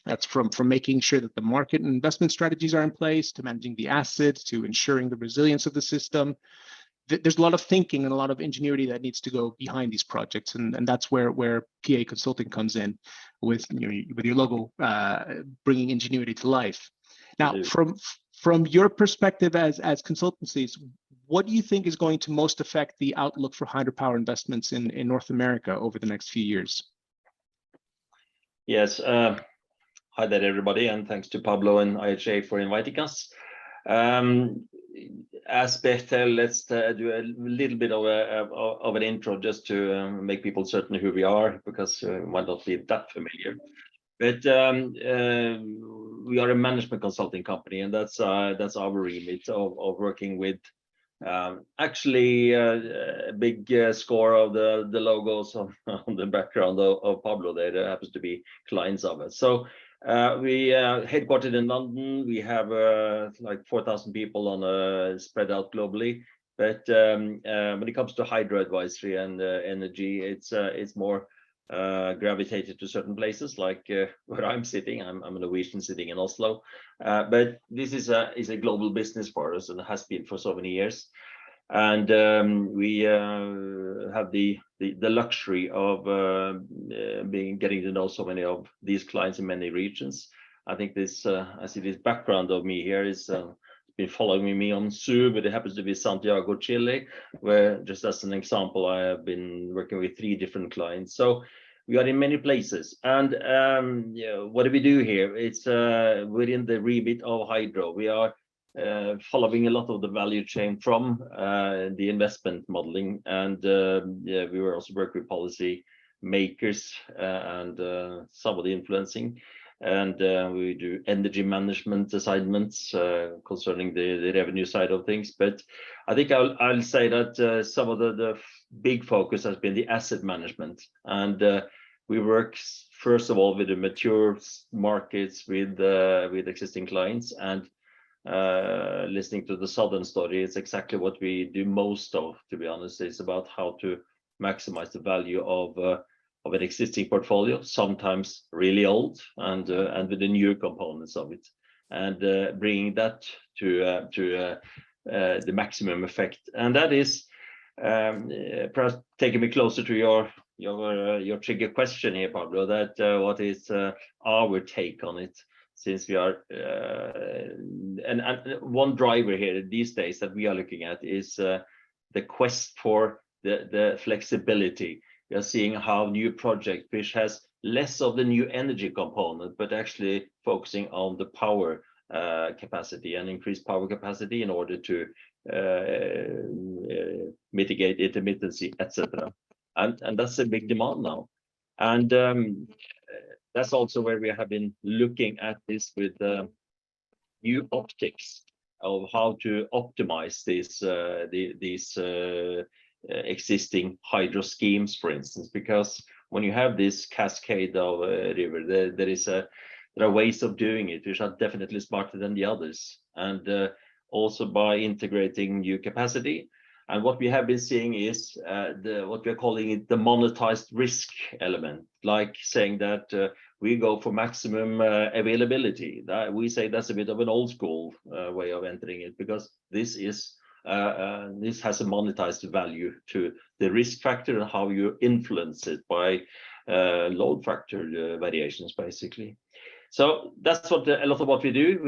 That's from making sure that the market and investment strategies are in place, to managing the assets, to ensuring the resilience of the system. There's a lot of thinking and a lot of ingenuity that needs to go behind these projects, and that's where PA Consulting comes in with your logo bringing ingenuity to life. Now, from your perspective as consultancies, what do you think is going to most affect the outlook for hydropower investments in North America over the next few years? Yes. Hi there, everybody, and thanks to Pablo and IHA for inviting us. As Bechtel, let's do a little bit of an intro just to make people certain who we are, because we might not be that familiar. But we are a management consulting company, and that's our remit of working with actually a big score of the logos on the background of Pablo there. There happens to be clients of us. So we headquartered in London. We have like 4,000 people on spread out globally. But when it comes to hydro advisory and energy, it's more gravitated to certain places, like where I'm sitting. I'm a Norwegian sitting in Oslo, but this is a global business for us, and it has been for so many years. And we have the luxury of getting to know so many of these clients in many regions. I think this I see this background of me here is been following me on Zoom, but it happens to be Santiago, Chile, where, just as an example, I have been working with 3 different clients. So we are in many places. And what do we do here? It's within the remit of hydro. We are following a lot of the value chain from the investment modeling, and we will also work with policy makers and some of the influencing. And we do energy management assignments concerning the revenue side of things. But I think I'll say that some of the big focus has been the asset management. And we work, first of all, with the mature markets with existing clients. And listening to the Southern story, it's exactly what we do most of, to be honest. It's about how to maximize the value of an existing portfolio, sometimes really old, and with the new components of it, and bringing that to the maximum effect. And that is perhaps taking me closer to your trigger question here, Pablo. That what is our take on it? Since we are and one driver here these days that we are looking at is the quest for the flexibility. We are seeing how new project, which has less of the new energy component, but actually focusing on the power capacity and increased power capacity in order to mitigate intermittency, etc. And that's a big demand now. And that's also where we have been looking at this with new optics of how to optimize these existing hydro schemes, for instance, because when you have this cascade of river, there are ways of doing it which are definitely smarter than the others, and also by integrating new capacity. And what we have been seeing is what we're calling it the monetized risk element, like saying that we go for maximum availability. We say that's a bit of an old school way of entering it, because this has a monetized value to the risk factor and how you influence it by load factor variations, basically. So that's what a lot of what we do.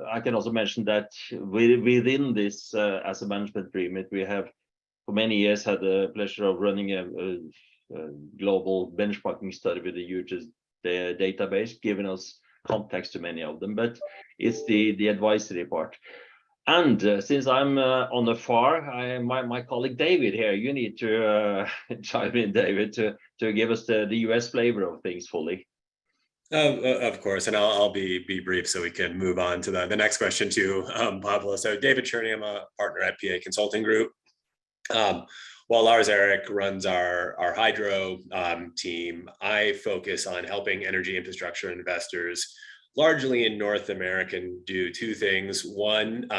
I can also mention that within this as a management remit, we have for many years had the pleasure of running a global benchmarking study with the hugest database, giving us context to many of them. But it's the advisory part. And since I'm on the far, my colleague David here, you need to chime in, David, to give us the US flavor of things fully. Of course, and I'll be brief so we can move on to the next question too, Pablo. So David Cherney, I'm a partner at PA Consulting Group. While Lars Erik runs our hydro team, I focus on helping energy infrastructure investors, largely in North America, do 2 things. One,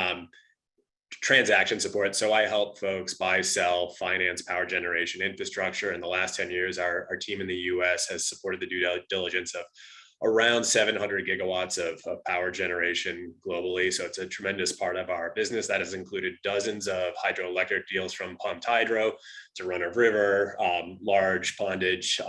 transaction support. So I help folks buy, sell, finance power generation infrastructure. In the last 10 years, our team in the US has supported the due diligence of around 700 gigawatts of power generation globally. So it's a tremendous part of our business. That has included dozens of hydroelectric deals from pumped hydro to run-of-river, large pondage,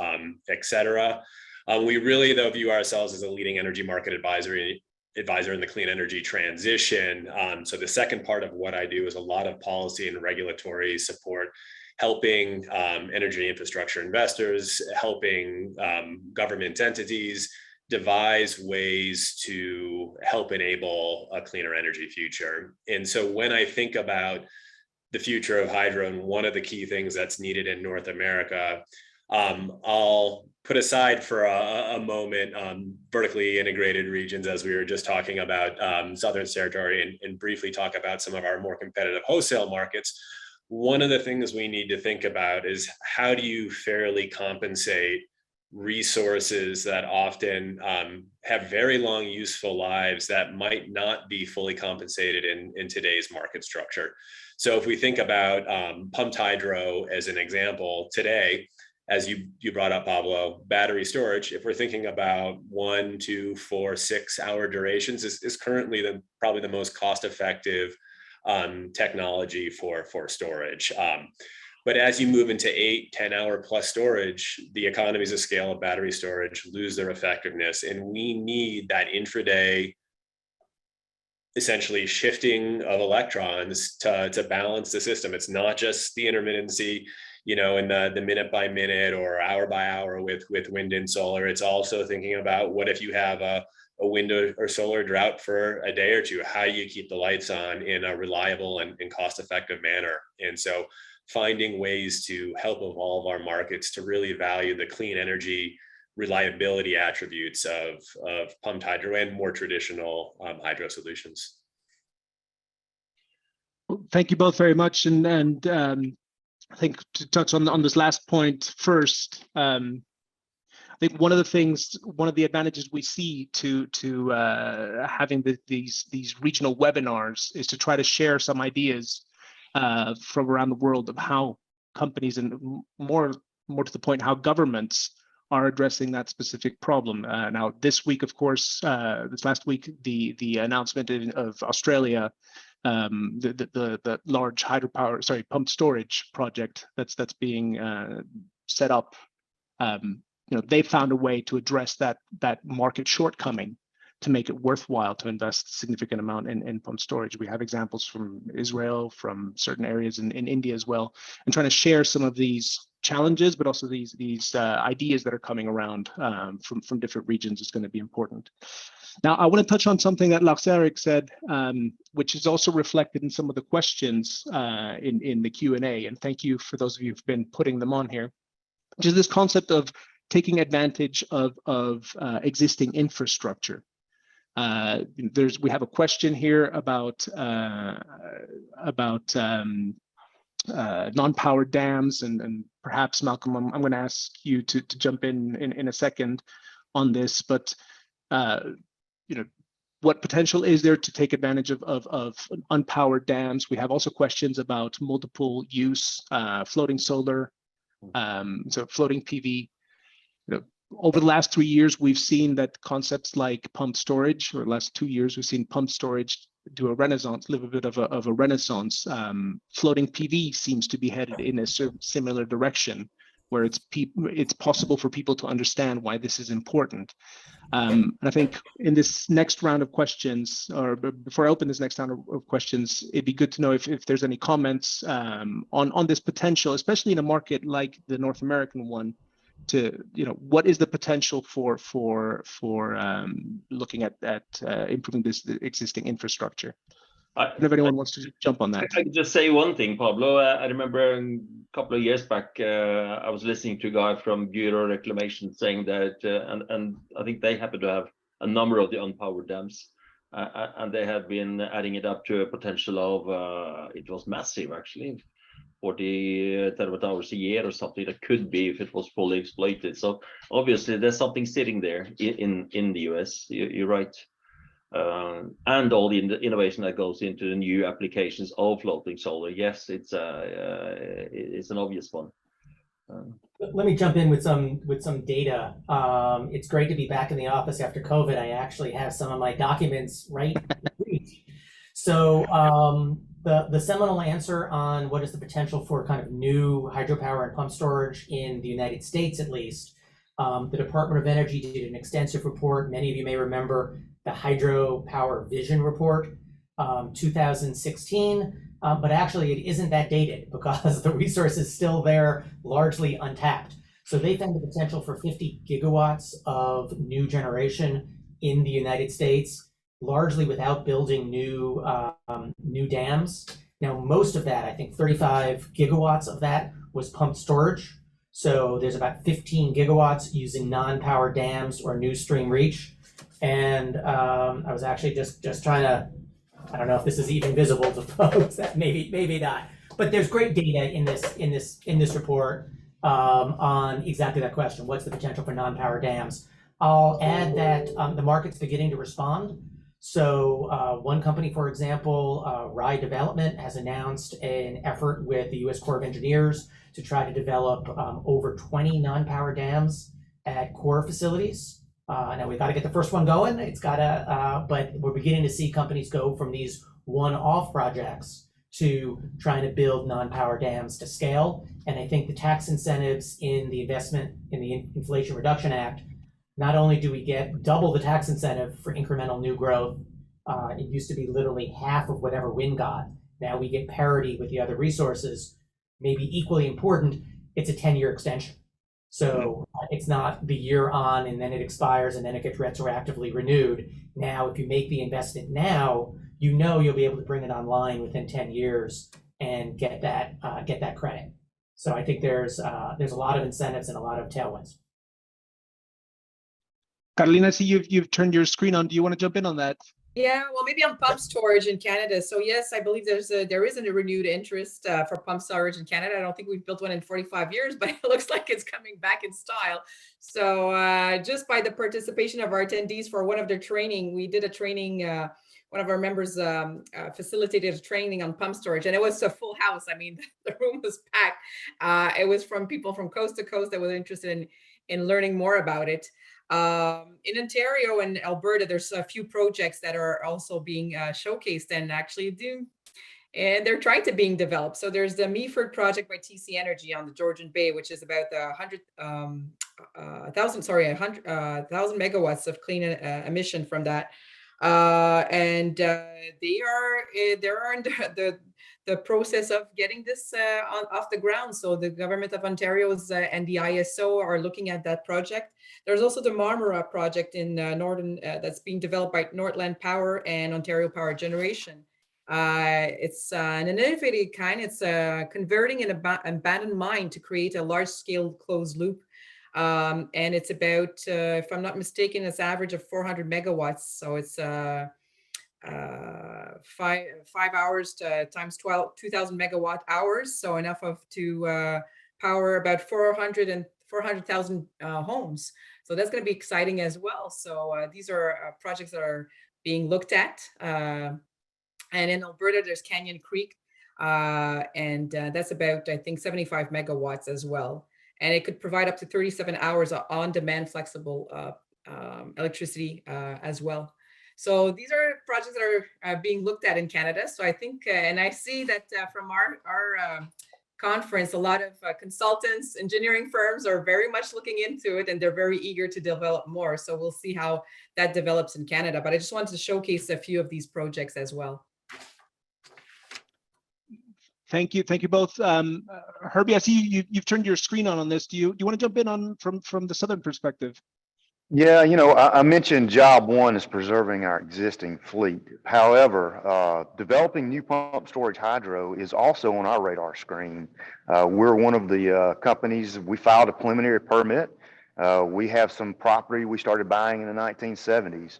et cetera. We really, though, view ourselves as a leading energy market advisor in the clean energy transition. So the second part of what I do is a lot of policy and regulatory support, helping energy infrastructure investors, helping government entities devise ways to help enable a cleaner energy future. And so when I think about the future of hydro and one of the key things that's needed in North America, I'll put aside for a moment vertically integrated regions, as we were just talking about Southern Territory, and briefly talk about some of our more competitive wholesale markets. One of the things we need to think about is how do you fairly compensate resources that often have very long useful lives that might not be fully compensated in today's market structure. So if we think about pumped hydro as an example today, as you brought up, Pablo, battery storage, if we're thinking about 1, 2, 4, 6 hour durations is currently probably the most cost-effective technology for storage. But as you move into 8, 10 hour plus storage, the economies of scale of battery storage lose their effectiveness. And we need that intraday, essentially shifting of electrons to balance the system. It's not just the intermittency, in the minute by minute or hour by hour with wind and solar. It's also thinking about what if you have a wind or solar drought for a day or two, how do you keep the lights on in a reliable and cost-effective manner? And so finding ways to help evolve our markets to really value the clean energy reliability attributes of pumped hydro and more traditional hydro solutions. Thank you both very much. And I think to touch on this last point first, I think one of the advantages we see to having these regional webinars is to try to share some ideas from around the world of how companies, and more to the point, how governments are addressing that specific problem. Now, this week, of course, this last week, the announcement of Australia, the large pumped storage project that's being set up. They found a way to address that market shortcoming to make it worthwhile to invest a significant amount in pumped storage. We have examples from Israel, from certain areas in India as well, and trying to share some of these challenges, but also these ideas that are coming around from different regions is going to be important. Now, I want to touch on something that Lars-Erik said, which is also reflected in some of the questions in the Q&A, and thank you for those of you who've been putting them on here, which is this concept of taking advantage of existing infrastructure. We have a question here about non-powered dams, and perhaps Malcolm, I'm going to ask you to jump in a second on this, but what potential is there to take advantage of unpowered dams? We have also questions about multiple use, floating solar, so floating PV. Over the last 3 years, we've seen that concepts like pumped storage, or the last 2 years, we've seen pumped storage do a renaissance, live a bit of a renaissance. Floating PV seems to be headed in a similar direction, where it's possible for people to understand why this is important. And I think in this next round of questions, or before I open this next round of questions, it'd be good to know if there's any comments on this potential, especially in a market like the North American one, to what is the potential for looking at improving this existing infrastructure. If anyone wants to jump on that. I can just say one thing, Pablo. I remember a couple of years back, I was listening to a guy from Bureau Reclamation saying that, and I think they happen to have a number of the unpowered dams, and they have been adding it up to a potential of, it was massive actually, 40 terawatt hours a year or something that could be if it was fully exploited. So obviously there's something sitting there in the US, you're right. And all the innovation that goes into the new applications of floating solar. Yes, it's an obvious one. Let me jump in with some data. It's great to be back in the office after COVID. I actually have some of my documents right in reach. So the seminal answer on what is the potential for kind of new hydropower and pump storage in the United States, at least, the Department of Energy did an extensive report. Many of you may remember the Hydropower Vision Report, 2016. But actually it isn't that dated because the resource is still there, largely untapped. So they found the potential for 50 gigawatts of new generation in the United States, largely without building new dams. Now, most of that, I think 35 gigawatts of that was pumped storage. So there's about 15 gigawatts using non-power dams or new stream reach. And I was actually just trying to, I don't know if this is even visible to folks. That maybe not. But there's great data in this report on exactly that question. What's the potential for non-power dams? I'll add that the market's beginning to respond. So one company, for example, Rye Development, has announced an effort with the U.S. Corps of Engineers to try to develop over 20 non-power dams at core facilities. Now we've got to get the first one going. It's got to, but we're beginning to see companies go from these one-off projects to trying to build non-power dams to scale. And I think the tax incentives in the investment in the Inflation Reduction Act, not only do we get double the tax incentive for incremental new growth, it used to be literally half of whatever wind got. Now we get parity with the other resources. Maybe equally important, it's a 10-year extension. So it's not the year on and then it expires and then it gets retroactively renewed. Now, if you make the investment now, you know you'll be able to bring it online within 10 years and get that credit. So I think there's a lot of incentives and a lot of tailwinds. Carolina, I see you've turned your screen on. Do you want to jump in on that? Yeah, well, maybe on pump storage in Canada. So yes, I believe there is a renewed interest for pump storage in Canada. I don't think we've built one in 45 years, but it looks like it's coming back in style. So just by the participation of our attendees for one of their training, we did a training. One of our members facilitated a training on pump storage, and it was a full house. I mean, the room was packed. It was from people from coast to coast that were interested in learning more about it. In Ontario and Alberta, there's a few projects that are also being showcased and actually and they're trying to being developed. So there's the Meaford project by TC Energy on the Georgian Bay, which is about 1,000 megawatts of clean emission from that. And they're in the process of getting this off the ground. So the government of Ontario's and the ISO are looking at that project. There's also the Marmora project in Northern that's being developed by Northland Power and Ontario Power Generation. It's an innovative kind. It's converting an abandoned mine to create a large-scale closed loop. And it's about, if I'm not mistaken, it's average of 400 megawatts. So it's 5 hours times 2,000 megawatt hours. So enough to power about 400,000 homes. So that's going to be exciting as well. So these are projects that are being looked at. And in Alberta, there's Canyon Creek. And that's about, I think, 75 megawatts as well. And it could provide up to 37 hours of on-demand flexible electricity as well. So these are projects that are being looked at in Canada. So I think, and I see that from our conference, a lot of consultants, engineering firms are very much looking into it, and they're very eager to develop more. So we'll see how that develops in Canada. But I just wanted to showcase a few of these projects as well. Thank you both. Herbie, I see you've turned your screen on this. Do you want to jump in on from the Southern perspective? Yeah, I mentioned job one is preserving our existing fleet. However, developing new pump storage hydro is also on our radar screen. We're one of the companies. We filed a preliminary permit. We have some property we started buying in the 1970s.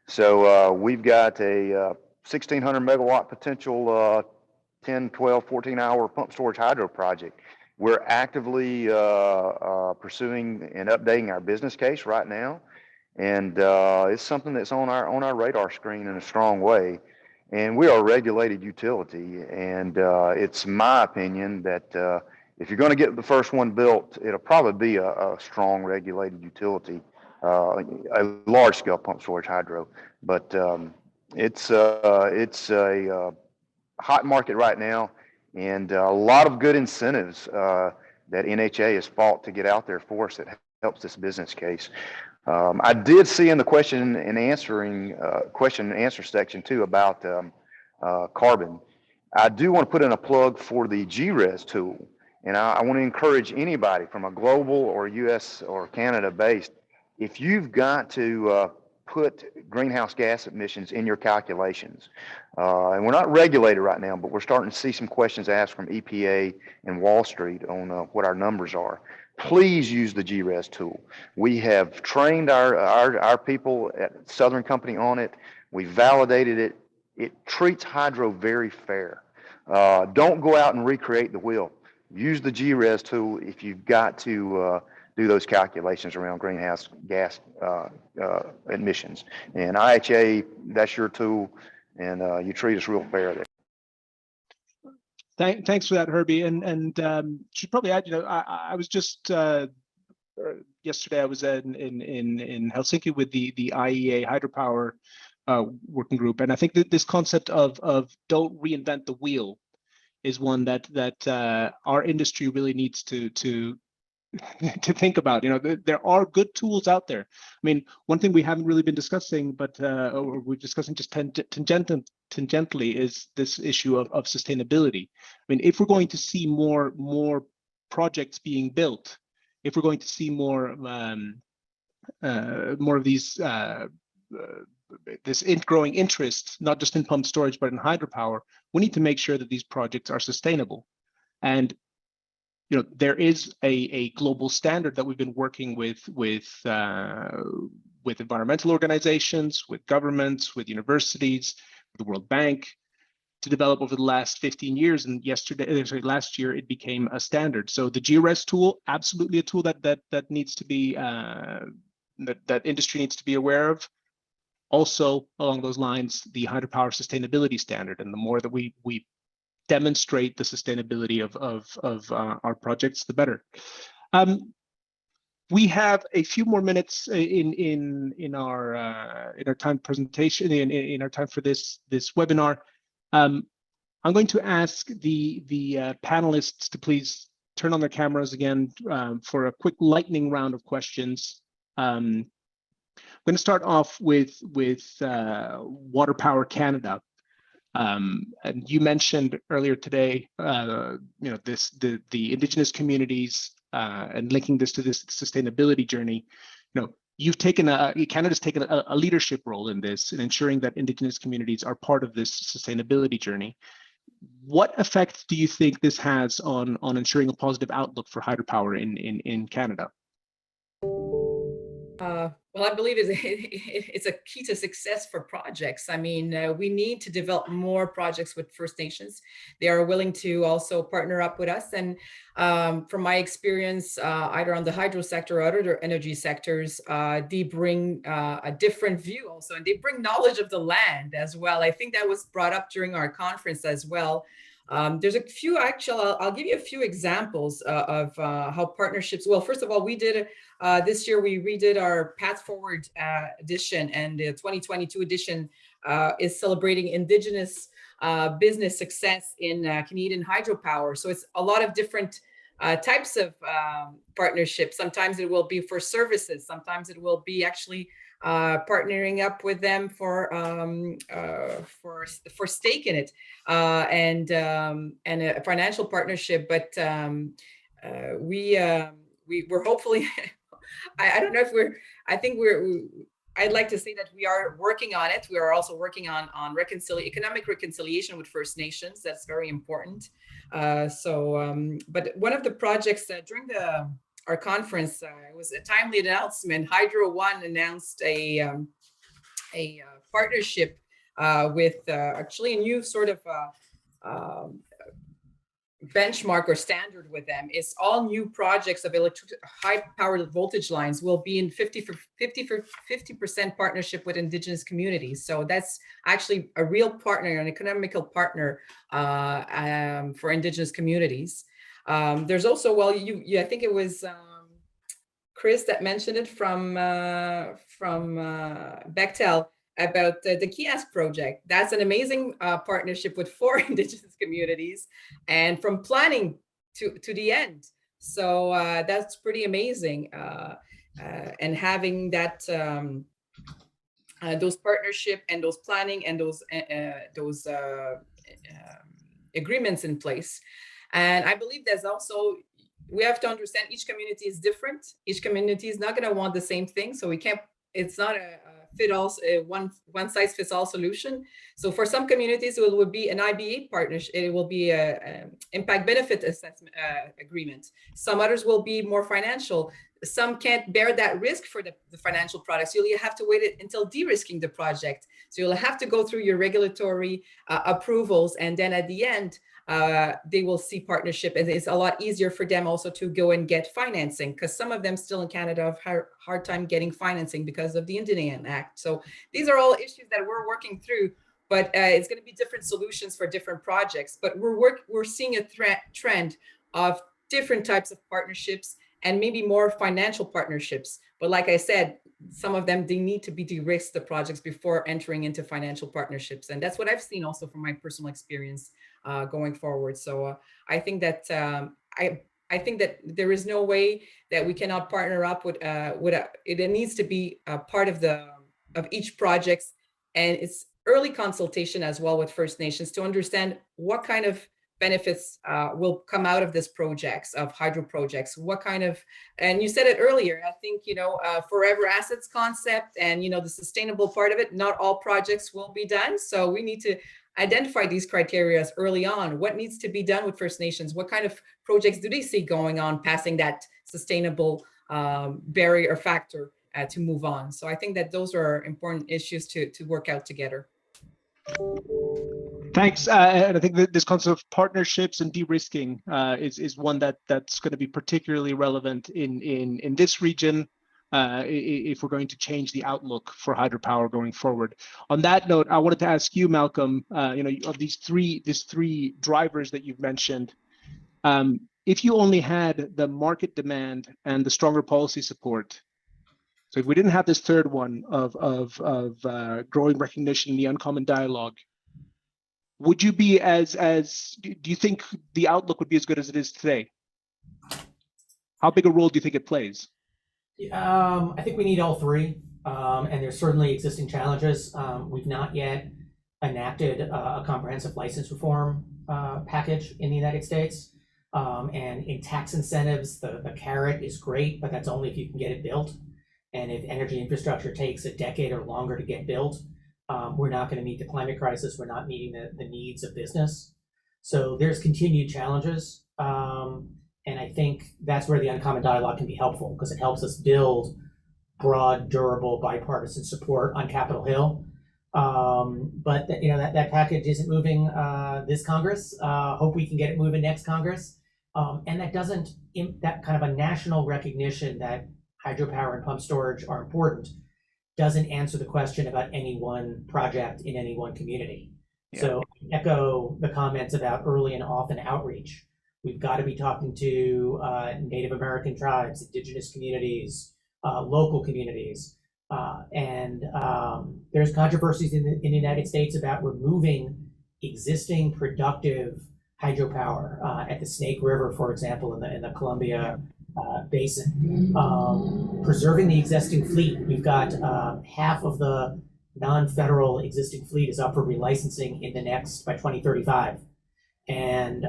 So we've got a 1,600 megawatt potential 10, 12, 14 hour pump storage hydro project. We're actively pursuing and updating our business case right now, and it's something that's on our radar screen in a strong way. And we are a regulated utility, and it's my opinion that if you're going to get the first one built, it'll probably be a strong regulated utility, a large scale pump storage hydro. But it's a hot market right now, and a lot of good incentives that NHA has fought to get out there for us that helps this business case. I did see in the question and answer section too about carbon. I do want to put in a plug for the GRES tool, and I want to encourage anybody from a global or US or Canada based, if you've got to put greenhouse gas emissions in your calculations, and we're not regulated right now, but we're starting to see some questions asked from EPA and Wall Street on what our numbers are. Please use the GRES tool. We have trained our people at Southern Company on it. We validated it. It treats hydro very fair. Don't go out and recreate the wheel. Use the GRES tool if you've got to do those calculations around greenhouse gas emissions. And IHA, that's your tool, and you treat us real fair there. Thanks for that, Herbie. And should probably add, I was just yesterday I was in Helsinki with the IEA hydropower working group, and I think that this concept of don't reinvent the wheel is one that our industry really needs to think about. There are good tools out there. I mean, one thing we haven't really been discussing, but or we're discussing just tangentially, is this issue of sustainability. I mean, if we're going to see more projects being built, if we're going to see more of these this growing interest, not just in pump storage but in hydropower, we need to make sure that these projects are sustainable. And there is a global standard that we've been working with environmental organizations, with governments, with universities, the World Bank, to develop over the last 15 years. And last year, it became a standard. So the GRES tool, absolutely a tool that needs to be that industry needs to be aware of. Also, along those lines, the hydropower sustainability standard, and the more that we demonstrate the sustainability of our projects, the better. We have a few more minutes in our time presentation, in our time for this webinar. I'm going to ask the panelists to please turn on their cameras again for a quick lightning round of questions. I'm going to start off with WaterPower Canada. And you mentioned earlier today, the Indigenous communities and linking this to this sustainability journey. Canada's taken a leadership role in this, in ensuring that Indigenous communities are part of this sustainability journey. What effect do you think this has on ensuring a positive outlook for hydropower in Canada? Well, I believe it's a key to success for projects. I mean, we need to develop more projects with First Nations. They are willing to also partner up with us. And from my experience, either on the hydro sector or other energy sectors, they bring a different view also, and they bring knowledge of the land as well. I think that was brought up during our conference as well. There's a few, I'll give you a few examples of how partnerships, well, first of all, we did, this year we redid our Path Forward edition, and the 2022 edition is celebrating Indigenous business success in Canadian hydropower. So it's a lot of different types of partnerships. Sometimes it will be for services. Sometimes it will be actually partnering up with them for stake in it, and a financial partnership. But we're hopefully, I don't know if I'd like to say that we are working on it. We are also working on economic reconciliation with First Nations. That's very important. But one of the projects during our conference, it was a timely announcement. Hydro One announced a partnership with actually a new sort of benchmark or standard with them. It's all new projects of high powered voltage lines will be in 50% partnership with Indigenous communities. So that's actually a real partner, an economical partner for Indigenous communities. There's also, well, I think it was Chris that mentioned it from Bechtel about the kiosk project. That's an amazing partnership with 4 Indigenous communities, and from planning to the end. So that's pretty amazing. And having that those partnership and those planning and those agreements in place. And I believe there's also, we have to understand each community is different. Each community is not going to want the same thing. So we can't, it's not a one size fits all solution. So for some communities, it will be an IBA partnership. It will be a impact benefit assessment agreement. Some others will be more financial. Some can't bear that risk for the financial products. You'll have to wait until de-risking the project. So you'll have to go through your regulatory approvals, and then at the end, they will see partnership, and it's a lot easier for them also to go and get financing, because some of them still in Canada have hard time getting financing because of the Indian Act. So these are all issues that we're working through, but it's going to be different solutions for different projects. But we're seeing a trend of different types of partnerships and maybe more financial partnerships. But like I said, some of them, they need to be de-risk the projects before entering into financial partnerships. And that's what I've seen also from my personal experience going forward. So I think that I think that there is no way that we cannot partner up with it needs to be a part of each project, and it's early consultation as well with First Nations to understand what kind of benefits will come out of this projects, of hydro projects, what kind of, and you said it earlier, I think, forever assets concept and, the sustainable part of it, not all projects will be done. So we need to identify these criteria early on. What needs to be done with First Nations? What kind of projects do they see going on, passing that sustainable barrier or factor to move on? So I think that those are important issues to work out together. Thanks, and I think that this concept of partnerships and de-risking is one that's going to be particularly relevant in this region if we're going to change the outlook for hydropower going forward. On that note, I wanted to ask you, Malcolm, of these three drivers that you've mentioned, if you only had the market demand and the stronger policy support, so if we didn't have this third one of growing recognition, the uncommon dialogue, would you be do you think the outlook would be as good as it is today? How big a role do you think it plays? I think we need all three, and there's certainly existing challenges. We've not yet enacted a comprehensive license reform package in the United States. And in tax incentives, the carrot is great, but that's only if you can get it built. And if energy infrastructure takes a decade or longer to get built, we're not going to meet the climate crisis. We're not meeting the needs of business. So there's continued challenges. And I think that's where the uncommon dialogue can be helpful, because it helps us build broad, durable, bipartisan support on Capitol Hill. But that package isn't moving this Congress. Hope we can get it moving next Congress. And that kind of a national recognition that hydropower and pump storage are important doesn't answer the question about any one project in any one community. Yeah. So echo the comments about early and often outreach. We've got to be talking to Native American tribes, Indigenous communities, local communities. And there's controversies in the United States about removing existing productive hydropower at the Snake River, for example, in the Columbia Basin. Preserving the existing fleet. We've got half of the non-federal existing fleet is up for relicensing by 2035. And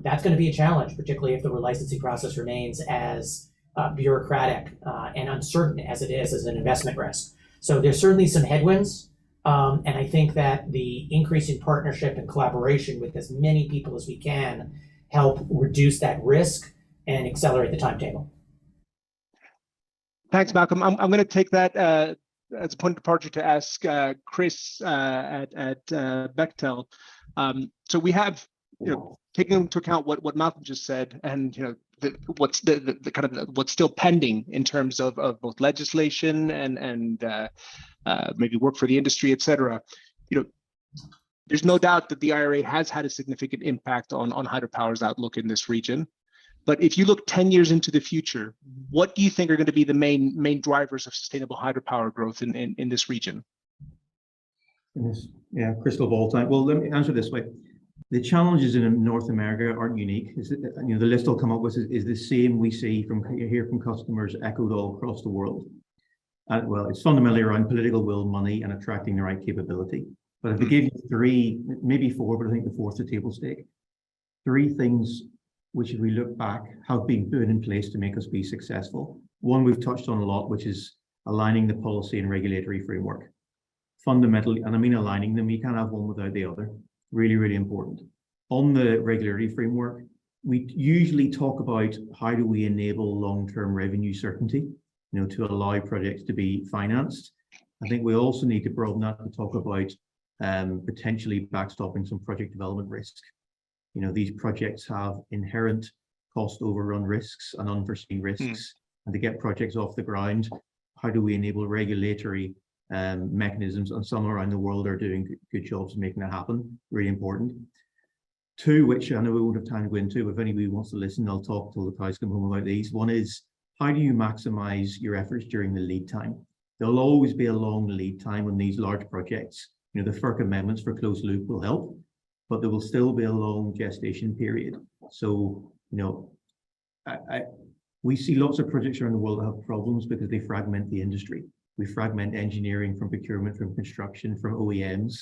that's going to be a challenge, particularly if the relicensing process remains as bureaucratic and uncertain as it is as an investment risk. So there's certainly some headwinds. And I think that the increasing partnership and collaboration with as many people as we can help reduce that risk and accelerate the timetable. Thanks, Malcolm. I'm going to take that as a point of departure to ask Chris at Bechtel. So we have, taking into account what Malcolm just said, and what's the kind of what's still pending in terms of both legislation and maybe work for the industry, et cetera. There's no doubt that the IRA has had a significant impact on hydropower's outlook in this region. But if you look 10 years into the future, what do you think are going to be the main drivers of sustainable hydropower growth in this region? Yeah, crystal ball time. Well, let me answer this way. The challenges in North America aren't unique. The list I'll come up with is the same we see hear from customers echoed all across the world. Well, it's fundamentally around political will, money, and attracting the right capability. But if I give you three, maybe four, but I think the fourth's a table stake. Three things which, if we look back, have been put in place to make us be successful. One we've touched on a lot, which is aligning the policy and regulatory framework. Fundamentally, and I mean aligning them, you can't have one without the other. Really, really important. On the regulatory framework, we usually talk about how do we enable long-term revenue certainty, to allow projects to be financed. I think we also need to broaden that to talk about potentially backstopping some project development risk. These projects have inherent cost overrun risks and unforeseen risks. And to get projects off the ground, how do we enable regulatory mechanisms? And some around the world are doing good jobs making that happen. Really important. Two, which I know we won't have time to go into, but if anybody wants to listen, I'll talk till the cows come home about these. One is, how do you maximize your efforts during the lead time? There'll always be a long lead time on these large projects. The FERC amendments for closed loop will help, but there will still be a long gestation period. So, we see lots of projects around the world that have problems because they fragment the industry. We fragment engineering from procurement, from construction, from OEMs,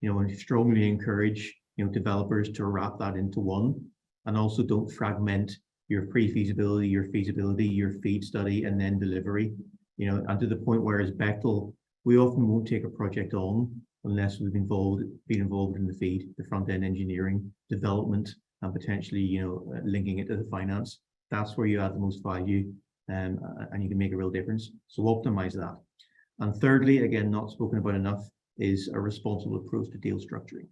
and strongly encourage, developers to wrap that into one, and also don't fragment your pre-feasibility, your feasibility, your feed study, and then delivery, and to the point where as Bechtel, we often won't take a project on unless we've been involved in the feed, the front-end engineering, development, and potentially, linking it to the finance. That's where you add the most value, and you can make a real difference. So optimize that. And thirdly, again, not spoken about enough, is a responsible approach to deal structuring.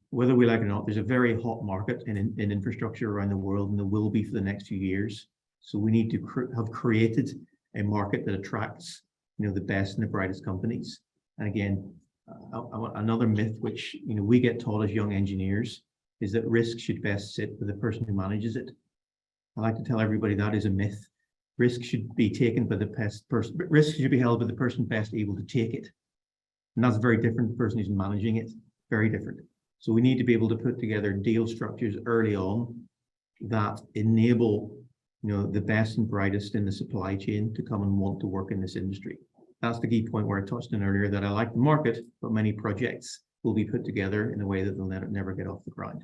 Whether we like it or not, there's a very hot market in infrastructure around the world, and there will be for the next few years. So we need to have created a market that attracts, the best and the brightest companies. And again, another myth which we get taught as young engineers is that risk should best sit with the person who manages it. I like to tell everybody that is a myth. Risk should be taken by the best person. Risk should be held by the person best able to take it, and that's very different. The person who's managing it, very different. So we need to be able to put together deal structures early on that enable, the best and brightest in the supply chain to come and want to work in this industry. That's the key point where I touched on earlier, that I like the market, but many projects will be put together in a way that they'll never get off the ground.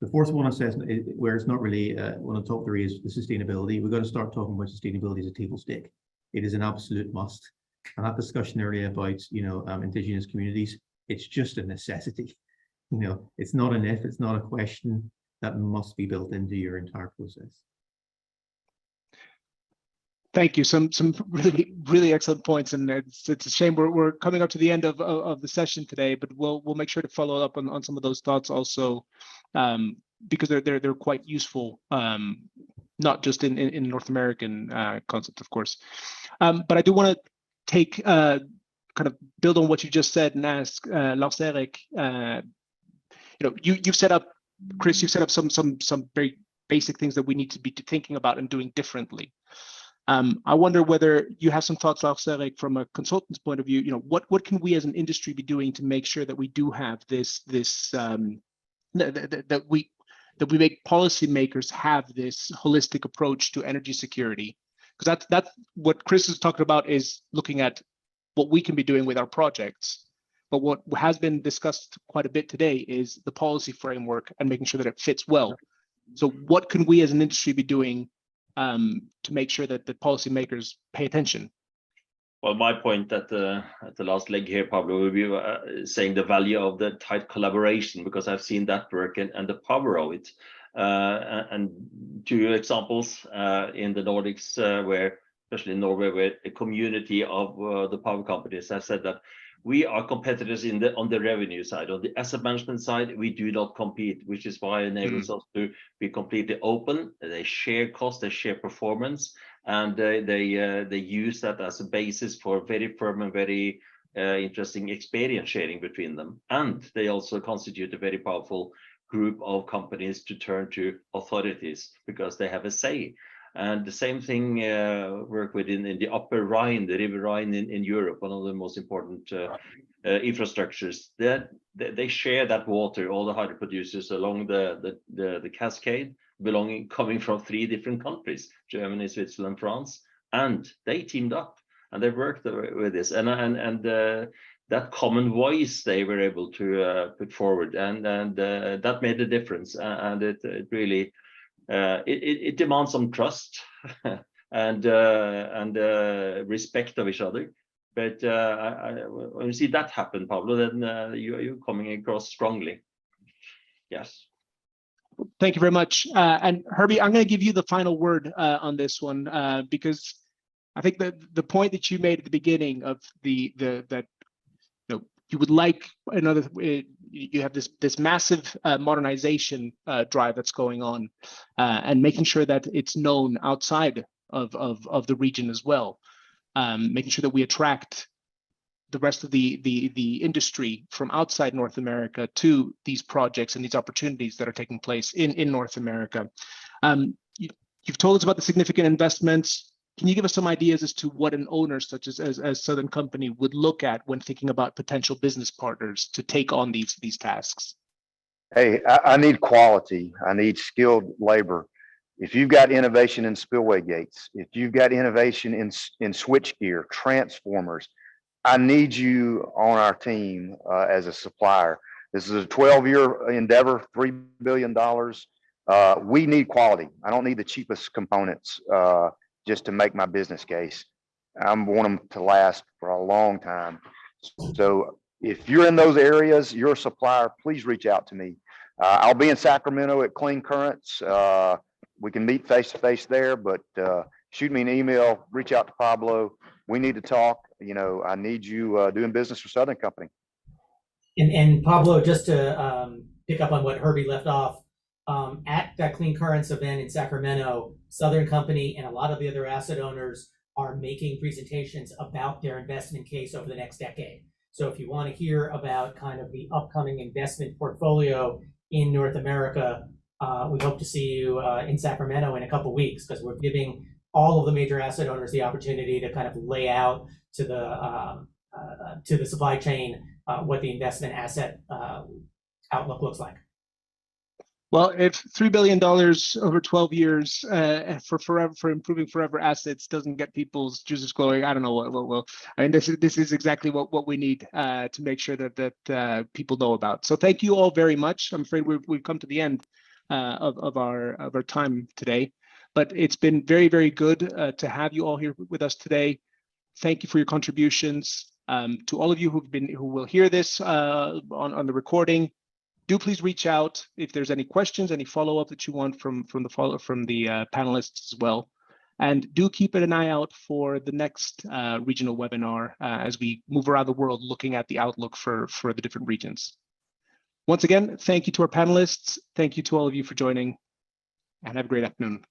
The fourth one I says, where it's not really one of the top three, is the sustainability. We've got to start talking about sustainability as a table stake. It is an absolute must. And that discussion earlier about, indigenous communities, it's just a necessity. It's not an if, it's not a question, that must be built into your entire process. Thank you. Some really, really excellent points, and it's a shame we're coming up to the end of the session today, but we'll make sure to follow up on some of those thoughts also, because they're quite useful, not just in North American concept, of course. But I do want to take kind of build on what you just said and ask Lars-Erik. You've set up, Chris, you've set up some very basic things that we need to be thinking about and doing differently. I wonder whether you have some thoughts, Lars-Erik, from a consultant's point of view. What can we as an industry be doing to make sure that we do have this that we make policymakers have this holistic approach to energy security? Because that's what Chris is talking about, is looking at what we can be doing with our projects. But what has been discussed quite a bit today is the policy framework and making sure that it fits well. So what can we as an industry be doing to make sure that the policymakers pay attention? Well, my point at the last leg here, Pablo, will be saying the value of the tight collaboration, because I've seen that work and the power of it. And two examples in the Nordics, where, especially in Norway, where a community of the power companies have said that we are competitors on the revenue side. On the asset management side, we do not compete, which is why it enables us to be completely open. They share cost, they share performance, and they use that as a basis for very firm and very interesting experience sharing between them. And they also constitute a very powerful group of companies to turn to authorities because they have a say. And the same thing work within in the upper Rhine, the River Rhine in Europe, one of the most important infrastructures. They share that water, all the hydro producers along the cascade, coming from 3 different countries, Germany, Switzerland, France, and they teamed up and they worked with this. And that common voice they were able to put forward, and that made a difference. And it really it demands some trust and respect of each other. But when you see that happen, Pablo, then you're coming across strongly. Yes. Thank you very much. And Herbie, I'm going to give you the final word on this one because I think that the point that you made at the beginning of that you would like another. You have this massive modernization drive that's going on, and making sure that it's known outside of the region as well. Making sure that we attract the rest of the industry from outside North America to these projects and these opportunities that are taking place in North America. You've told us about the significant investments. Can you give us some ideas as to what an owner such as Southern Company would look at when thinking about potential business partners to take on these tasks? Hey, I need quality. I need skilled labor. If you've got innovation in spillway gates, if you've got innovation in switchgear, transformers, I need you on our team as a supplier. This is a 12-year endeavor, $3 billion. We need quality. I don't need the cheapest components just to make my business case. I want them to last for a long time. So if you're in those areas, you're a supplier, please reach out to me. I'll be in Sacramento at Clean Currents. We can meet face to face there, but shoot me an email, reach out to Pablo. We need to talk. I need you doing business for Southern Company. And Pablo, just to pick up on what Herbie left off, at that Clean Currents event in Sacramento, Southern Company and a lot of the other asset owners are making presentations about their investment case over the next decade. So if you want to hear about kind of the upcoming investment portfolio in North America, we hope to see you in Sacramento in a couple of weeks, because we're giving all of the major asset owners the opportunity to kind of lay out to the supply chain what the investment asset outlook looks like. Well, if $3 billion over 12 years for improving forever assets doesn't get people's juices flowing, I don't know what will. I mean, this is exactly what we need to make sure that people know about. So thank you all very much. I'm afraid we've come to the end of our time today, but it's been very, very good to have you all here with us today. Thank you for your contributions. To all of you who will hear this on the recording, do please reach out if there's any questions, any follow-up that you want from the panelists as well. And do keep an eye out for the next regional webinar as we move around the world looking at the outlook for the different regions. Once again, thank you to our panelists. Thank you to all of you for joining, and have a great afternoon.